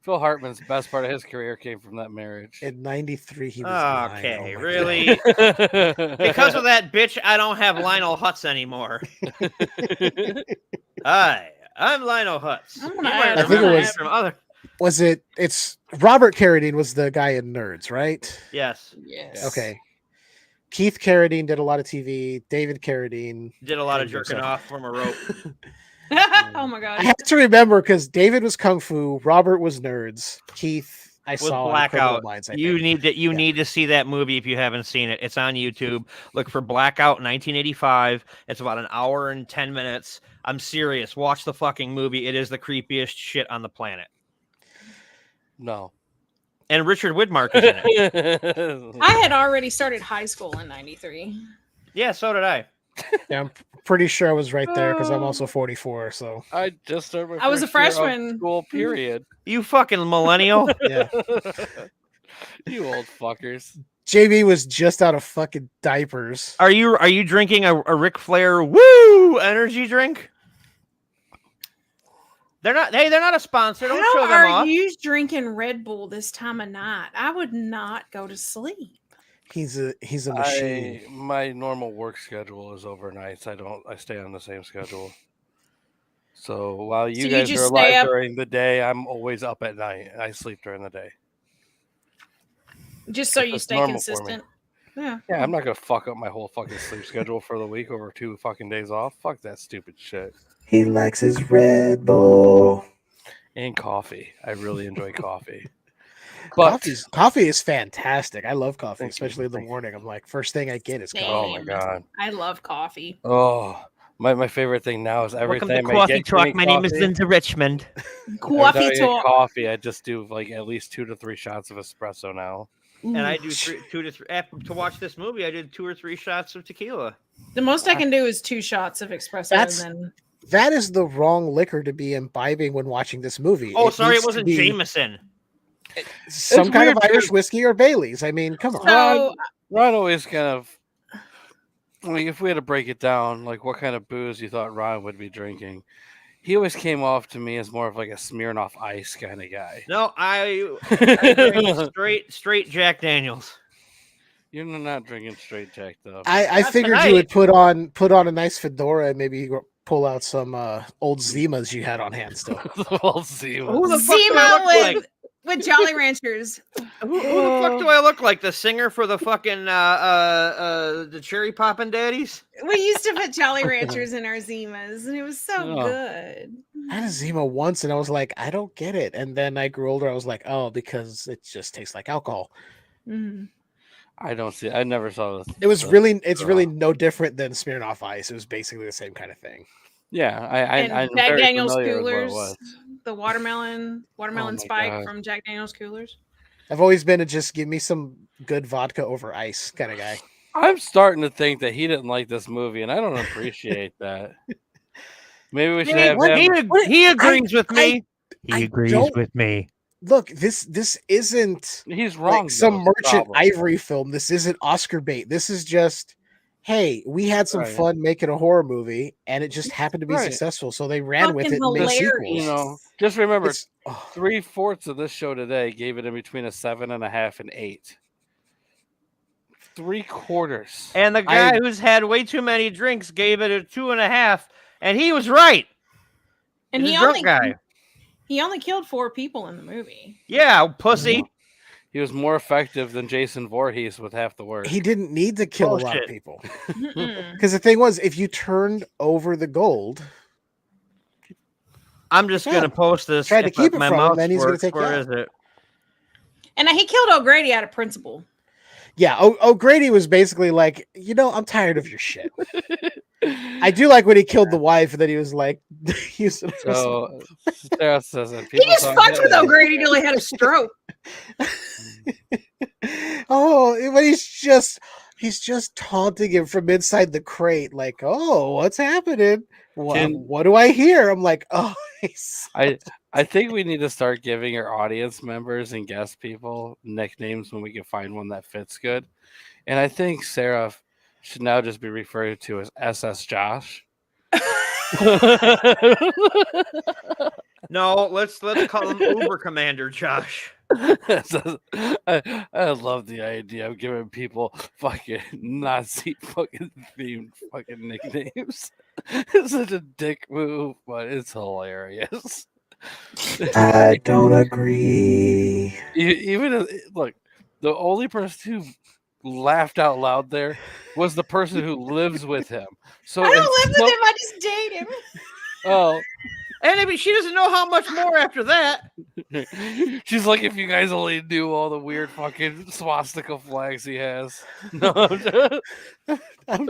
Speaker 3: Phil Hartman's best part of his career came from that marriage.
Speaker 4: in '93. He was 9.
Speaker 5: Okay,
Speaker 4: Oh my
Speaker 5: really?
Speaker 3: because
Speaker 5: Because of that bitch, I don't have Lionel Hutz anymore. Hi, I'm Lionel Hutz.
Speaker 7: I'm
Speaker 5: You
Speaker 7: gonna
Speaker 5: might
Speaker 7: add
Speaker 4: I think it
Speaker 5: remember me
Speaker 4: was-
Speaker 5: from other.
Speaker 4: Was it? It's Robert Carradine was the guy in Nerds, right?
Speaker 5: Yes,
Speaker 7: Yes.
Speaker 4: Okay. Keith Carradine did a lot of TV. David Carradine.
Speaker 5: did a lot of
Speaker 4: And
Speaker 5: jerking
Speaker 4: yourself.
Speaker 5: off from a rope.
Speaker 7: Oh my
Speaker 4: I
Speaker 7: god.
Speaker 4: have to remember because David was Kung Fu, Robert was Nerds, Keith I
Speaker 1: with
Speaker 4: saw on
Speaker 1: Blackout.
Speaker 4: Criminal Minds.
Speaker 1: You need to see that movie if you haven't seen it. It's on YouTube. Look for Blackout 1985. It's about an hour and 10 minutes. I'm serious. Watch the fucking movie. It is the creepiest shit on the planet.
Speaker 3: No.
Speaker 1: And Richard Widmark is in it.
Speaker 7: I had already started high school in '93.
Speaker 1: Yeah, so did I.
Speaker 4: Yeah, I'm pretty sure I was right there because I'm also 44. So
Speaker 3: I just started my
Speaker 7: I was a
Speaker 3: first year of
Speaker 7: freshman.
Speaker 3: school period.
Speaker 1: You fucking millennial.
Speaker 4: yeah,
Speaker 3: You old fuckers.
Speaker 4: JB was just out of fucking diapers.
Speaker 1: Are you drinking a Ric Flair woo energy drink? They're not a sponsor. Don't show
Speaker 7: How
Speaker 1: them
Speaker 7: are
Speaker 1: off.
Speaker 7: you drinking Red Bull this time of night? I would not go to sleep.
Speaker 4: He's a machine.
Speaker 3: My normal work schedule is overnights. I stay on the same schedule. So while you
Speaker 7: So you
Speaker 3: guys
Speaker 7: just
Speaker 3: are
Speaker 7: stay
Speaker 3: alive
Speaker 7: up-
Speaker 3: during the day, I'm always up at night. I sleep during the day.
Speaker 7: Just so you
Speaker 3: That's
Speaker 7: stay
Speaker 3: normal for me.
Speaker 7: consistent. Yeah.
Speaker 3: Yeah, I'm not gonna fuck up my whole fucking sleep schedule for the week over 2 fucking days off. Fuck that stupid shit.
Speaker 8: He likes his Red Bull.
Speaker 3: And coffee. I really enjoy coffee. But
Speaker 4: Coffee is fantastic. I love coffee,
Speaker 3: Thank you,
Speaker 4: especially in the
Speaker 3: thank you.
Speaker 4: morning. I'm like, first thing I get is
Speaker 7: Same.
Speaker 4: coffee.
Speaker 3: oh my god.
Speaker 7: I love coffee.
Speaker 3: Oh, my favorite thing now is every
Speaker 1: Welcome to
Speaker 3: time I
Speaker 1: Coffee
Speaker 3: get
Speaker 1: Talk.
Speaker 3: green
Speaker 1: My name is
Speaker 3: coffee-
Speaker 1: Linda Richmond.
Speaker 3: every time
Speaker 7: Coffee
Speaker 3: I get
Speaker 7: talk.
Speaker 3: coffee, I just do like at least 2 to 3 shots of espresso now.
Speaker 1: And I do 2 to 3 to watch this movie. I did 2 or 3 shots of tequila.
Speaker 7: The most I can do is 2 shots of espresso,
Speaker 4: That's-
Speaker 7: and then
Speaker 4: That is the wrong liquor to be imbibing when watching this movie.
Speaker 1: Oh, sorry,
Speaker 4: needs
Speaker 1: it
Speaker 4: to
Speaker 1: wasn't
Speaker 4: be
Speaker 1: Jameson.
Speaker 4: Some
Speaker 3: It's
Speaker 4: kind of
Speaker 3: weird,
Speaker 4: Irish
Speaker 3: too.
Speaker 4: whiskey or Bailey's. I mean, come on.
Speaker 7: so
Speaker 3: Ron always kind of like if we had to break it down, like what kind of booze you thought Ron would be drinking. He always came off to me as more of like a Smirnoff Ice kind of guy.
Speaker 1: No, I drink straight Jack Daniels.
Speaker 3: You're not drinking straight Jack though.
Speaker 4: I
Speaker 1: Not
Speaker 4: figured
Speaker 1: tonight.
Speaker 4: you would put on a nice fedora and maybe pull out some old Zimas you had on hand still.
Speaker 3: We'll see.
Speaker 1: Who the fuck do I
Speaker 7: Zima
Speaker 1: look like?
Speaker 7: with Jolly Ranchers.
Speaker 1: Who the fuck do I look like? The singer for the fucking the Cherry Poppin' Daddies?
Speaker 7: We used to put Jolly Ranchers in our Zimas, and it was so
Speaker 3: Oh.
Speaker 7: good.
Speaker 4: I had a Zima once and I was like, I don't get it. And then I grew older, I was like, oh, because it just tastes like alcohol.
Speaker 7: Mhm.
Speaker 3: I don't see. I never saw this.
Speaker 4: It's really no different than Smirnoff Ice. It was basically the same kind of thing.
Speaker 3: Yeah,
Speaker 7: And
Speaker 3: I'm
Speaker 7: Jack
Speaker 3: very
Speaker 7: Daniels
Speaker 3: familiar with what it
Speaker 7: coolers,
Speaker 3: was.
Speaker 7: the watermelon
Speaker 3: my
Speaker 7: spike
Speaker 3: God.
Speaker 7: from Jack Daniels coolers.
Speaker 4: I've always been a just give me some good vodka over ice kind of guy.
Speaker 3: I'm starting to think that he didn't like this movie, and I don't appreciate that. Maybe we should have
Speaker 4: what-
Speaker 3: him.
Speaker 1: He agrees with me.
Speaker 4: I
Speaker 1: He agrees
Speaker 4: don't-
Speaker 1: with me.
Speaker 4: Look, this isn't
Speaker 3: He's wrong.
Speaker 4: like some
Speaker 3: though, is the
Speaker 4: merchant
Speaker 3: problem.
Speaker 4: ivory film. This isn't Oscar bait. This is just, hey, we had some
Speaker 3: Right.
Speaker 4: fun making a horror movie, and it just happened to be
Speaker 3: Right.
Speaker 4: successful. So they ran with it
Speaker 7: Fucking
Speaker 4: and made
Speaker 7: hilarious.
Speaker 4: sequels.
Speaker 3: You know, just remember,
Speaker 4: It's- oh,
Speaker 3: 3/4 of this show today gave it in between a 7.5 and 8. 3/4.
Speaker 1: And the guy who's had way too many drinks gave it a 2.5, and he was right.
Speaker 7: And
Speaker 1: He's
Speaker 7: he
Speaker 1: a drunk
Speaker 7: only
Speaker 1: guy.
Speaker 7: he only killed 4 people in the movie.
Speaker 1: Yeah, pussy.
Speaker 3: He was more effective than Jason Voorhees with half the work.
Speaker 4: he didn't need to kill a lot of
Speaker 1: Bullshit.
Speaker 4: people
Speaker 7: Mm-mm.
Speaker 4: because the thing was, if you turned over the gold,
Speaker 1: I'm just
Speaker 4: Yeah.
Speaker 1: gonna post this.
Speaker 4: Tried to
Speaker 1: if
Speaker 4: keep it
Speaker 1: my
Speaker 4: from him,
Speaker 1: mouse
Speaker 4: then he's gonna
Speaker 1: works.
Speaker 4: take you
Speaker 1: Where
Speaker 4: out.
Speaker 1: is it?
Speaker 7: And he killed O'Grady out of principle.
Speaker 4: yeah, O'Grady was basically like, I'm tired of your shit. I do like when he killed the wife, and then he was like,
Speaker 3: So Sarah says that
Speaker 7: He just fucked with O'Grady till he had a stroke.
Speaker 4: oh, but he's just taunting him from inside the crate, like, oh, what's happening? What do I hear? I'm like, oh, he's
Speaker 3: I think we need to start giving our audience members and guest people nicknames when we can find one that fits good. And I think Sarah should now just be referred to as SS Josh.
Speaker 1: No, let's call him Uber Commander Josh.
Speaker 3: I love the idea of giving people fucking Nazi fucking themed fucking nicknames. It's such a dick move, but it's hilarious.
Speaker 8: I don't agree.
Speaker 3: Look, the only person who laughed out loud there was the person who lives with him. So
Speaker 7: I don't live
Speaker 3: so-
Speaker 7: with him. I just date him.
Speaker 3: Oh,
Speaker 5: And maybe she doesn't know how much more after that.
Speaker 3: She's like, if you guys only knew all the weird fucking swastika flags he has. No.
Speaker 4: I'm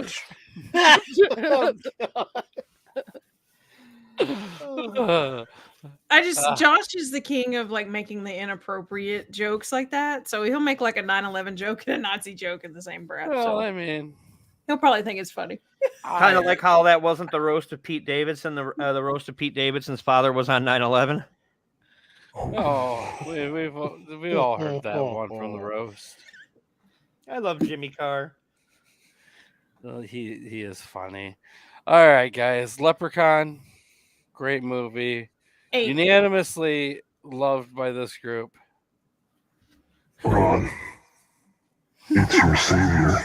Speaker 7: Josh is the king of like making the inappropriate jokes like that. So he'll make like a 9/11 joke and a Nazi joke in the same breath.
Speaker 3: Well,
Speaker 7: So
Speaker 3: I mean,
Speaker 7: he'll probably think it's funny.
Speaker 5: Kind of like how that wasn't the roast of Pete Davidson. The roast of Pete Davidson's father was on 9/11.
Speaker 3: Oh, we've all heard that one from the roast.
Speaker 5: I love Jimmy Carr.
Speaker 3: Well, he is funny. All right, guys. Leprechaun, great movie.
Speaker 7: 8.
Speaker 3: Unanimously loved by this group.
Speaker 9: Ron, it's your savior.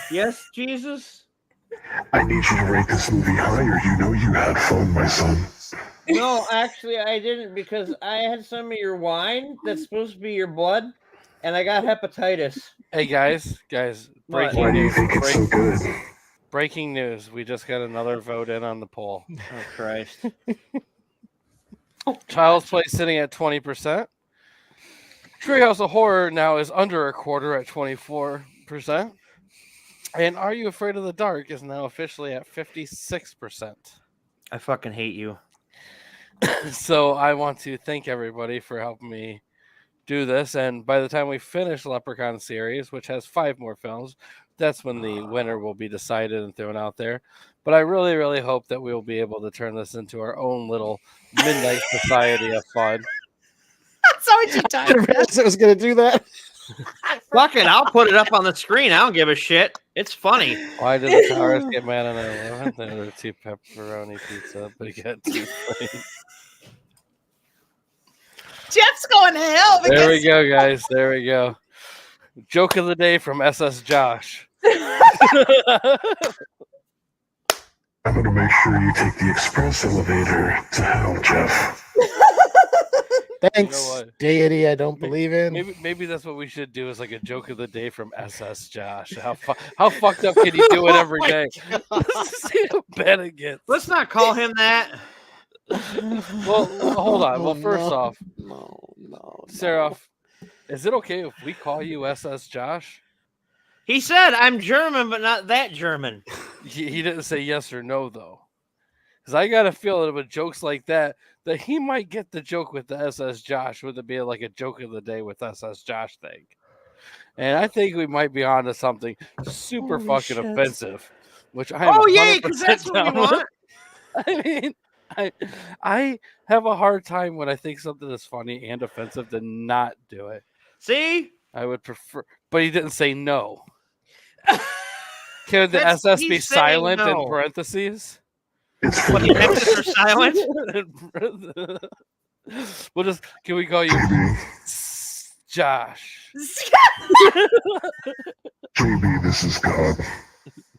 Speaker 5: Yes, Jesus.
Speaker 9: I need you to rate this movie higher. You know you had fun, my son.
Speaker 5: No, actually, I didn't because I had some of your wine that's supposed to be your blood, and I got hepatitis.
Speaker 3: Hey, guys.
Speaker 5: What?
Speaker 9: Why do you think it's so good?
Speaker 3: Breaking news. We just got another vote in on the poll.
Speaker 5: Oh, Christ.
Speaker 3: Child's Play sitting at 20%. Treehouse of Horror now is under a quarter at 24%. And Are You Afraid of the Dark is now officially at 56%.
Speaker 5: I fucking hate you.
Speaker 3: So I want to thank everybody for helping me do this. And by the time we finish Leprechaun series, which has 5 more films, that's when the winner will be decided and thrown out there. But I really, really hope that we'll be able to turn this into our own little midnight society of fun.
Speaker 7: That's what you
Speaker 4: I
Speaker 7: done.
Speaker 4: didn't realize I was going to do that.
Speaker 5: Fuck it, I'll put it up on the screen. I don't give a shit. It's funny.
Speaker 3: Why did the Towers get mad on an 11th? There were 2 pepperoni pizza, but he got 2 plain.
Speaker 7: Jeff's going to hell.
Speaker 3: There we go, guys. There we go. Joke of the day from SS Josh.
Speaker 9: I'm going to make sure you take the express elevator to hell, Jeff.
Speaker 4: Thanks,
Speaker 3: You know what?
Speaker 4: deity I don't believe in.
Speaker 3: Maybe that's what we should do is like a joke of the day from SS Josh. How fucked up can you do it every day? See how bad it gets.
Speaker 5: Let's not call him that.
Speaker 3: Well, hold on. Well, first off,
Speaker 4: no.
Speaker 3: Sarah, is it okay if we call you SS Josh?
Speaker 5: He said, I'm German, but not that German.
Speaker 3: He didn't say yes or no, though. Because I got a feeling with jokes like that he might get the joke with the SS Josh with it being like a joke of the day with SS Josh thing. And I think we might be onto something super fucking offensive, which I am
Speaker 5: because that's what we want.
Speaker 3: I mean, I have a hard time when I think something is funny and offensive to not do it.
Speaker 5: See?
Speaker 3: I would prefer, but he didn't say no. Can the SS be silent in parentheses?
Speaker 9: It's
Speaker 5: What, the X's are silent?
Speaker 3: We'll just, can we call you Josh?
Speaker 9: JB, this is God.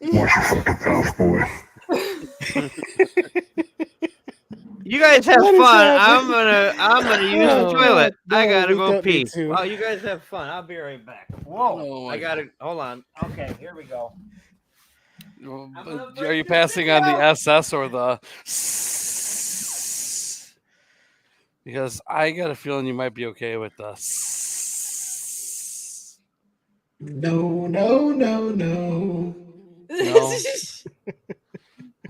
Speaker 9: Wash your fucking mouth, boy.
Speaker 5: You guys have
Speaker 4: What is
Speaker 5: fun.
Speaker 4: happening?
Speaker 5: I'm gonna use the
Speaker 4: Oh,
Speaker 5: toilet. I
Speaker 4: no,
Speaker 5: gotta
Speaker 4: we
Speaker 5: go
Speaker 4: got me
Speaker 5: pee.
Speaker 4: too.
Speaker 5: Well, you guys have fun. I'll be right back. Whoa!
Speaker 3: Oh my
Speaker 5: I gotta hold on. Okay, here we go.
Speaker 3: Are you passing on the SS or the? Because I got a feeling you might be okay with the.
Speaker 4: No.
Speaker 3: No.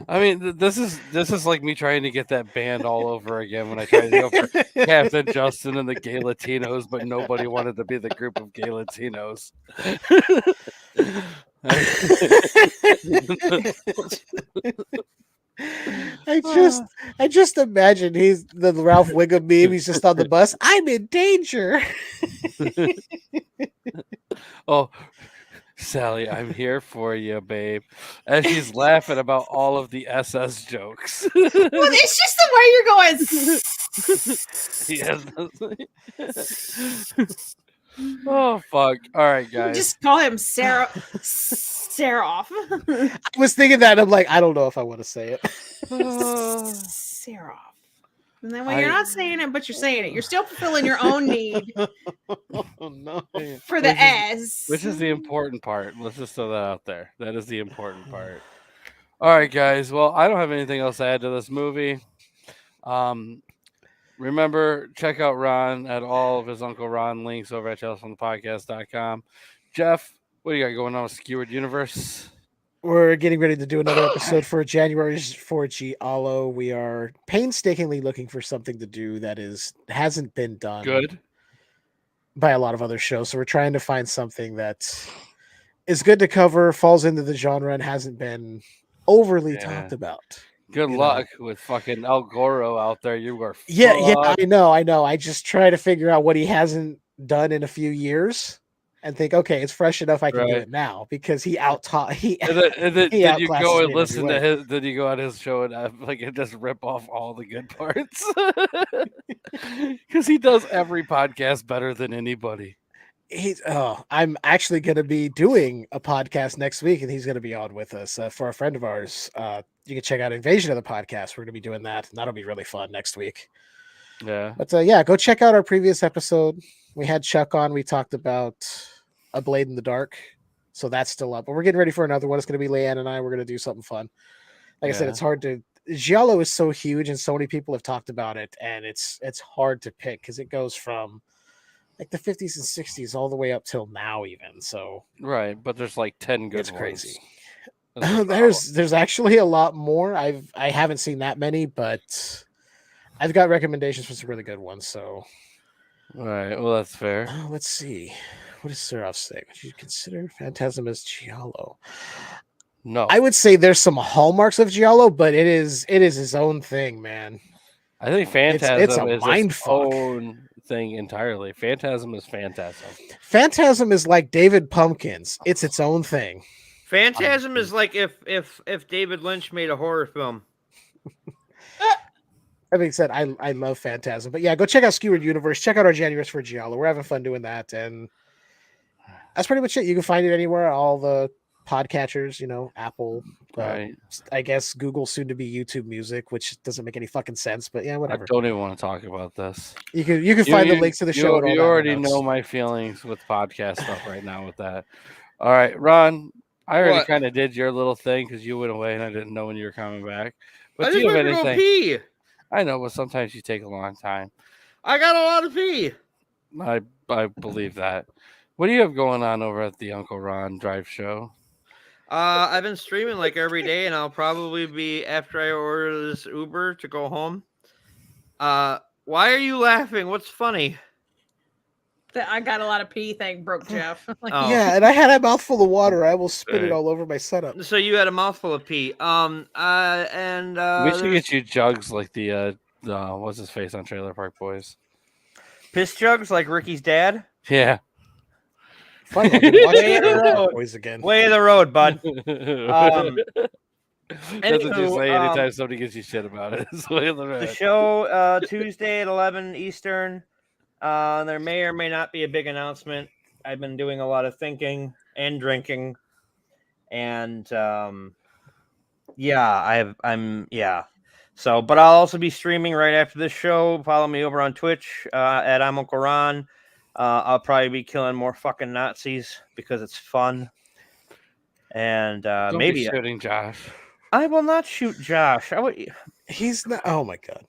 Speaker 3: I mean, this is like me trying to get that band all over again when I tried to go for Captain Justin and the Gay Latinos, but nobody wanted to be the group of Gay Latinos.
Speaker 4: I just imagine he's the Ralph Wiggum meme. He's just on the bus. I'm in danger.
Speaker 3: Oh, Sallie, I'm here for you, babe. And she's laughing about all of the SS jokes.
Speaker 7: Well, it's just the way you're going.
Speaker 3: Yes. Oh, fuck. All right, guys.
Speaker 7: Just call him Seraph.
Speaker 4: I was thinking that. And I'm like, I don't know if I want to say it.
Speaker 7: Seraph. And then you're not saying it, but you're saying it. You're still fulfilling your own need
Speaker 4: Oh no!
Speaker 7: for the S.
Speaker 3: Which is the important part. Let's just throw that out there. That is the important part. All right, guys. Well, I don't have anything else to add to this movie. Remember, check out Ron at all of his Uncle Ron links over at talesfromthepodcast.com. Jeff, what do you got going on with Skewered Universe?
Speaker 4: We're getting ready to do another episode for January's for Giallo. We are painstakingly looking for something to do that hasn't been done
Speaker 3: Good.
Speaker 4: by a lot of other shows. So we're trying to find something that is good to cover, falls into the genre, and hasn't been overly talked about.
Speaker 3: Good luck with fucking El Goro out there. You were
Speaker 4: Yeah, I know. I just try to figure out what he hasn't done in a few years and think, okay, it's fresh enough I can do it now because he out-taught.
Speaker 3: Did you go and listen to his? Did you go on his show and just rip off all the good parts? Because he does every podcast better than anybody.
Speaker 4: I'm actually going to be doing a podcast next week, and he's going to be on with us for a friend of ours. You can check out Invasion of the Podcast. We're going to be doing that, and that'll be really fun next week.
Speaker 3: Yeah.
Speaker 4: But go check out our previous episode. We had Chuck on. We talked about A Blade in the Dark. So that's still up. But we're getting ready for another one. It's going to be Leanne and I. We're going to do something fun. Like I said, it's hard to... Giallo is so huge, and so many people have talked about it, and it's hard to pick because it goes from like the 50s and 60s all the way up till now even. So
Speaker 3: right, but there's like 10 good
Speaker 4: It's crazy.
Speaker 3: ones.
Speaker 4: There's actually a lot more. I haven't seen that many, but I've got recommendations for some really good ones. So,
Speaker 3: all right, well that's fair.
Speaker 4: Let's see. What does Seraph say? Would you consider Phantasm as Giallo?
Speaker 3: No,
Speaker 4: I would say there's some hallmarks of Giallo, but it is his own thing, man.
Speaker 3: I think Phantasm
Speaker 4: it's a
Speaker 3: is
Speaker 4: mind
Speaker 3: its
Speaker 4: fuck.
Speaker 3: own thing entirely. Phantasm is Phantasm.
Speaker 4: Phantasm is like David Pumpkins. It's its own thing.
Speaker 5: Phantasm is like if David Lynch made a horror film.
Speaker 4: That being said, I love Phantasm. But yeah, go check out Skewered Universe. Check out our January for Giallo. We're having fun doing that. And that's pretty much it. You can find it anywhere. All the podcatchers, Apple,
Speaker 3: Right.
Speaker 4: I guess Google, soon to be YouTube Music, which doesn't make any fucking sense. But yeah,
Speaker 3: I
Speaker 4: whatever.
Speaker 3: don't even want to talk about this.
Speaker 4: You can find the links to the show. and all
Speaker 3: You
Speaker 4: that in
Speaker 3: already
Speaker 4: the notes.
Speaker 3: know my feelings with podcast stuff right now with that. All right, Ron, I already
Speaker 5: What?
Speaker 3: kind of did your little thing because you went away and I didn't know when you were coming back. But
Speaker 5: I
Speaker 3: do
Speaker 5: just
Speaker 3: you have
Speaker 5: went to go
Speaker 3: anything?
Speaker 5: pee.
Speaker 3: I know, but sometimes you take a long time.
Speaker 5: I got a lot of pee.
Speaker 3: I believe that. What do you have going on over at the Uncle Ron Drive Show?
Speaker 5: I've been streaming like every day, and I'll probably be after I order this Uber to go home. Why are you laughing? What's funny?
Speaker 7: I got a lot of pee thing broke Jeff. Like,
Speaker 5: Oh.
Speaker 4: Yeah, and I had a mouthful of water. I will spit it
Speaker 3: Right.
Speaker 4: all over my setup.
Speaker 5: So you had a mouthful of pee.
Speaker 3: We should get you jugs like the what's his face on Trailer Park Boys.
Speaker 5: piss jugs like Ricky's dad.
Speaker 3: Yeah.
Speaker 4: Funny, I've been watching
Speaker 5: Way of the
Speaker 4: Trailer Park
Speaker 5: road.
Speaker 4: Boys again.
Speaker 5: Way of the road, bud.
Speaker 3: That's what you
Speaker 5: anywho,
Speaker 3: say anytime somebody gives you shit about it. It's way of the
Speaker 5: The
Speaker 3: road.
Speaker 5: show Tuesday at 11 Eastern. There may or may not be a big announcement. I've been doing a lot of thinking and drinking, and yeah. So, but I'll also be streaming right after this show. Follow me over on Twitch at I'm Uncle Ron. I'll probably be killing more fucking Nazis because it's fun, and
Speaker 3: Don't
Speaker 5: maybe
Speaker 3: be shooting Josh.
Speaker 5: I will not shoot Josh. I would
Speaker 4: He's not. Oh my god.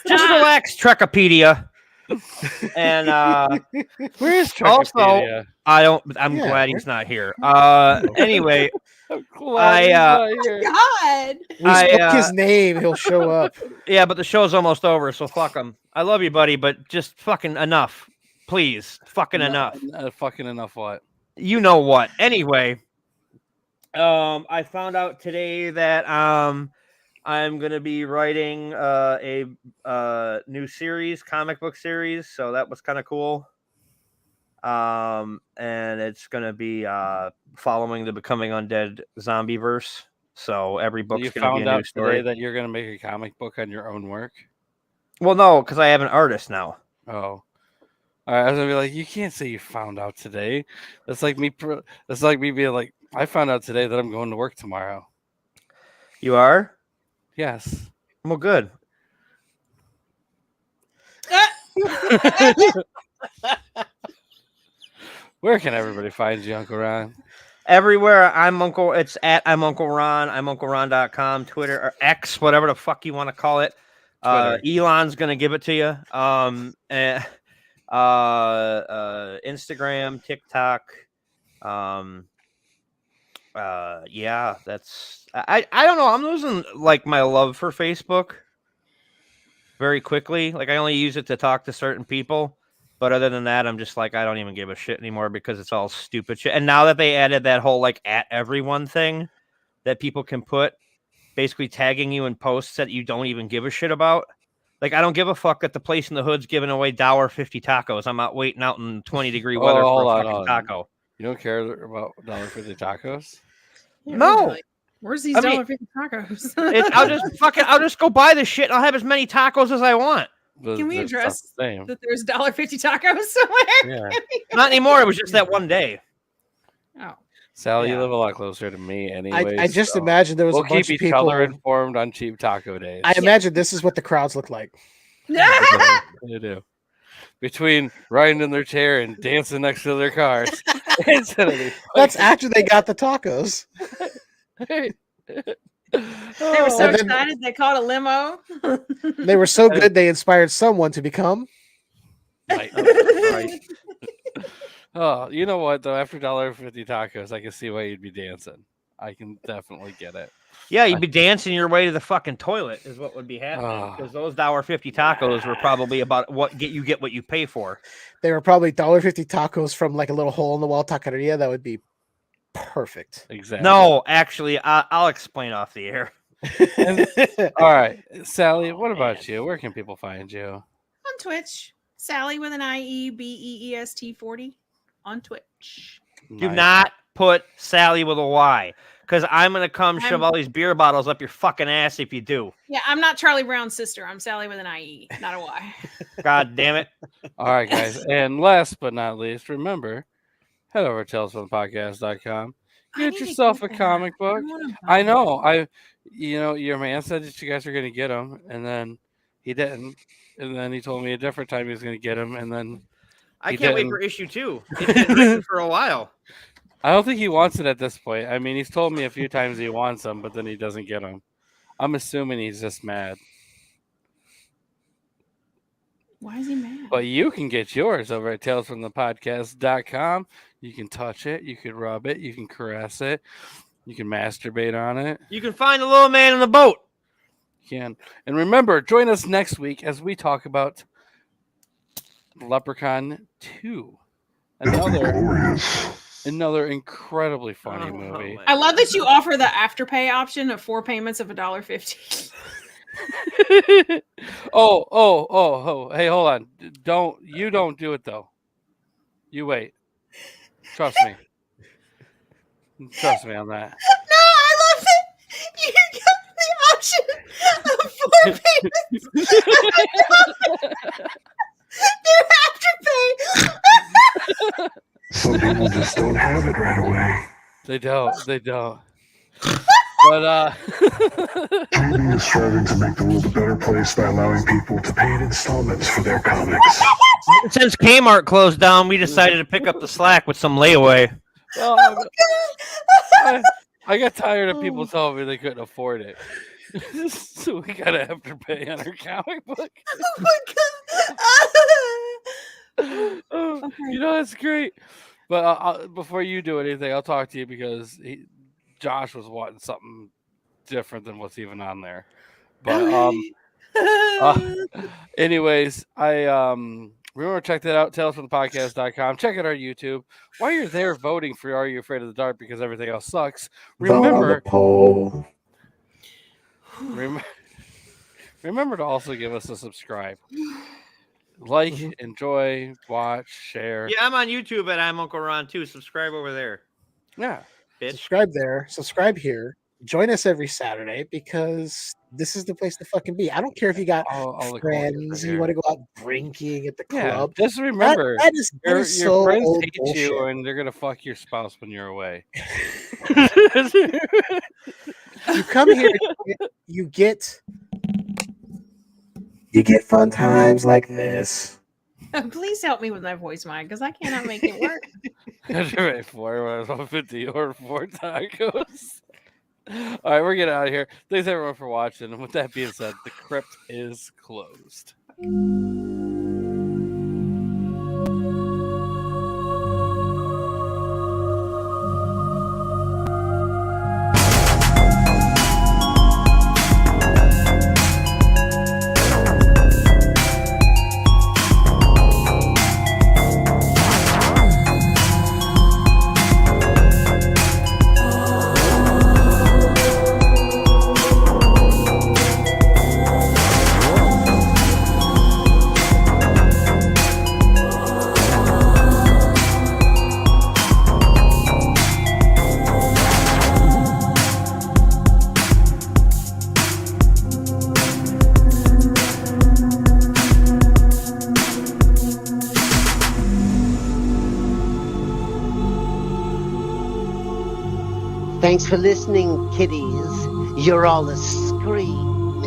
Speaker 5: just relax, Trekopedia. And
Speaker 3: Where's
Speaker 5: also,
Speaker 3: Trekopedia?
Speaker 5: I'm
Speaker 4: Yeah,
Speaker 5: glad
Speaker 4: where-
Speaker 5: he's not here. Anyway,
Speaker 3: I'm glad he's not here.
Speaker 7: God.
Speaker 4: We spoke his name. He'll show up.
Speaker 5: yeah, but the show's almost over, so fuck him. I love you, buddy, but just fucking enough, please, fucking enough.
Speaker 3: Fucking enough what?
Speaker 5: You know what? Anyway, I found out today that I'm gonna be writing a new series, comic book series, so that was kind of cool. And it's gonna be following the Becoming Undead zombie verse. So every book's
Speaker 3: You
Speaker 5: gonna be
Speaker 3: found
Speaker 5: a new
Speaker 3: out
Speaker 5: story.
Speaker 3: today that you're gonna make a comic book on your own work.
Speaker 5: Well, no, because I have an artist now.
Speaker 3: Oh, all right. I was gonna be like, you can't say you found out today. That's like me. That's like me being like, I found out today that I'm going to work tomorrow.
Speaker 5: You are?
Speaker 3: Yes.
Speaker 5: Well, good.
Speaker 3: Where can everybody find you, Uncle Ron?
Speaker 5: Everywhere it's at I'm Uncle Ron, I'm UncleRon.com, Twitter or X, whatever the fuck you want to call it. Elon's gonna give it to you. Instagram, TikTok. Yeah, that's I don't know. I'm losing like my love for Facebook very quickly. Like I only use it to talk to certain people. But other than that, I'm just like, I don't even give a shit anymore because it's all stupid shit. And now that they added that whole like at everyone thing that people can put basically tagging you in posts that you don't even give a shit about. Like, I don't give a fuck that the place in the hood's giving away $1.50 tacos. I'm out waiting out in 20-degree weather for a fucking taco.
Speaker 3: You don't care about $1.50 tacos?
Speaker 7: Yeah,
Speaker 5: No.
Speaker 7: really. Where's these
Speaker 5: I mean,
Speaker 7: $1.50 tacos?
Speaker 5: I'll just go buy the shit and I'll have as many tacos as I want.
Speaker 7: Can we address
Speaker 3: that
Speaker 7: there's $1.50 tacos somewhere?
Speaker 3: Yeah.
Speaker 5: Not anymore. It was just that one day.
Speaker 7: Oh.
Speaker 3: Sally,
Speaker 5: Yeah.
Speaker 3: you live a lot closer to me anyway.
Speaker 4: I just imagine there was
Speaker 3: we'll
Speaker 4: a bunch
Speaker 3: keep
Speaker 4: of
Speaker 3: each
Speaker 4: people.
Speaker 3: other informed on cheap taco days.
Speaker 4: I imagine this is what the crowds look like.
Speaker 3: They do. Between riding in their chair and dancing next to their cars.
Speaker 4: That's after they got the tacos.
Speaker 7: They were so excited they called a limo.
Speaker 4: They were so good they inspired someone to become.
Speaker 3: Right. Oh, you know what though? After $1.50 tacos, I can see why you'd be dancing. I can definitely get it.
Speaker 5: Yeah, you'd be dancing your way to the fucking toilet is what would be happening. Because those $1.50 tacos were probably about what you pay for.
Speaker 4: They were probably $1.50 tacos from like a little hole in the wall taqueria. That would be perfect.
Speaker 3: Exactly.
Speaker 5: No, actually, I'll explain off the air.
Speaker 3: All right, Sally, what about you? Where can people find you?
Speaker 7: On Twitch, Sallie with an IEBEEST 40 on Twitch.
Speaker 5: Do not put Sally with a Y, because I'm gonna come shove
Speaker 7: I'm-
Speaker 5: all these beer bottles up your fucking ass if you do.
Speaker 7: Yeah, I'm not Charlie Brown's sister. I'm Sallie with an IE, not a Y.
Speaker 5: God damn it!
Speaker 3: All right, guys, and last but not least, remember, head over to tellsfromthepodcast.com. Get yourself a comic book. I know. Your man said that you guys are gonna get them, and then he didn't, and then he told me a different time he was gonna get them, and then
Speaker 5: I can't wait for issue 2. It's been written for a while.
Speaker 3: I don't think he wants it at this point. I mean, he's told me a few times he wants them, but then he doesn't get them. I'm assuming he's just mad.
Speaker 7: Why is he mad?
Speaker 3: But you can get yours over at talesfromthepodcast.com. You can touch it, you can rub it, you can caress it, you can masturbate on it.
Speaker 5: You can find the little man in the boat.
Speaker 3: You can. And remember, join us next week as we talk about Leprechaun 2. Another incredibly funny movie.
Speaker 7: I love that you offer the afterpay option of 4 payments of $1.50.
Speaker 3: Oh, hey, hold on. Don't do it though. You wait. Trust me. Trust me on that.
Speaker 7: No, I love it. You got the option of 4 payments. You have to pay.
Speaker 9: Some people just don't have it right away.
Speaker 3: They don't. But
Speaker 9: Dreaming is striving to make the world a better place by allowing people to pay in installments for their comics.
Speaker 5: Since Kmart closed down, we decided to pick up the slack with some layaway.
Speaker 3: well, I got tired of people telling me they couldn't afford it. So we gotta have to pay on our comic book. You know, that's great. But before you do anything, I'll talk to you because Josh was wanting something different than what's even on there. But anyways, remember to check that out, tellsfromthepodcast.com. Check out our YouTube. While you're there voting for Are You Afraid of the Dark because everything else sucks, remember to also give us a subscribe. Like, enjoy, watch, share.
Speaker 5: Yeah, I'm on YouTube at I'm Uncle Ron too. Subscribe over there.
Speaker 3: Yeah.
Speaker 5: Bitch.
Speaker 4: Subscribe there. Subscribe here. Join us every Saturday because this is the place to fucking be. I don't care if you got friends, you want to go out drinking at the club.
Speaker 3: Just remember,
Speaker 4: that is
Speaker 3: your
Speaker 4: so
Speaker 3: friends
Speaker 4: old
Speaker 3: hate
Speaker 4: bullshit.
Speaker 3: you and they're going to fuck your spouse when you're away.
Speaker 4: You come here, you get fun times like this.
Speaker 7: Please help me with my voice, Mike, because I cannot make it work.
Speaker 3: That's right. 4 $1.50 or 4 tacos. All right, we're getting out of here. Thanks everyone for watching. And with that being said, the crypt is closed.
Speaker 10: Thanks for listening, kiddies. You're all a scream.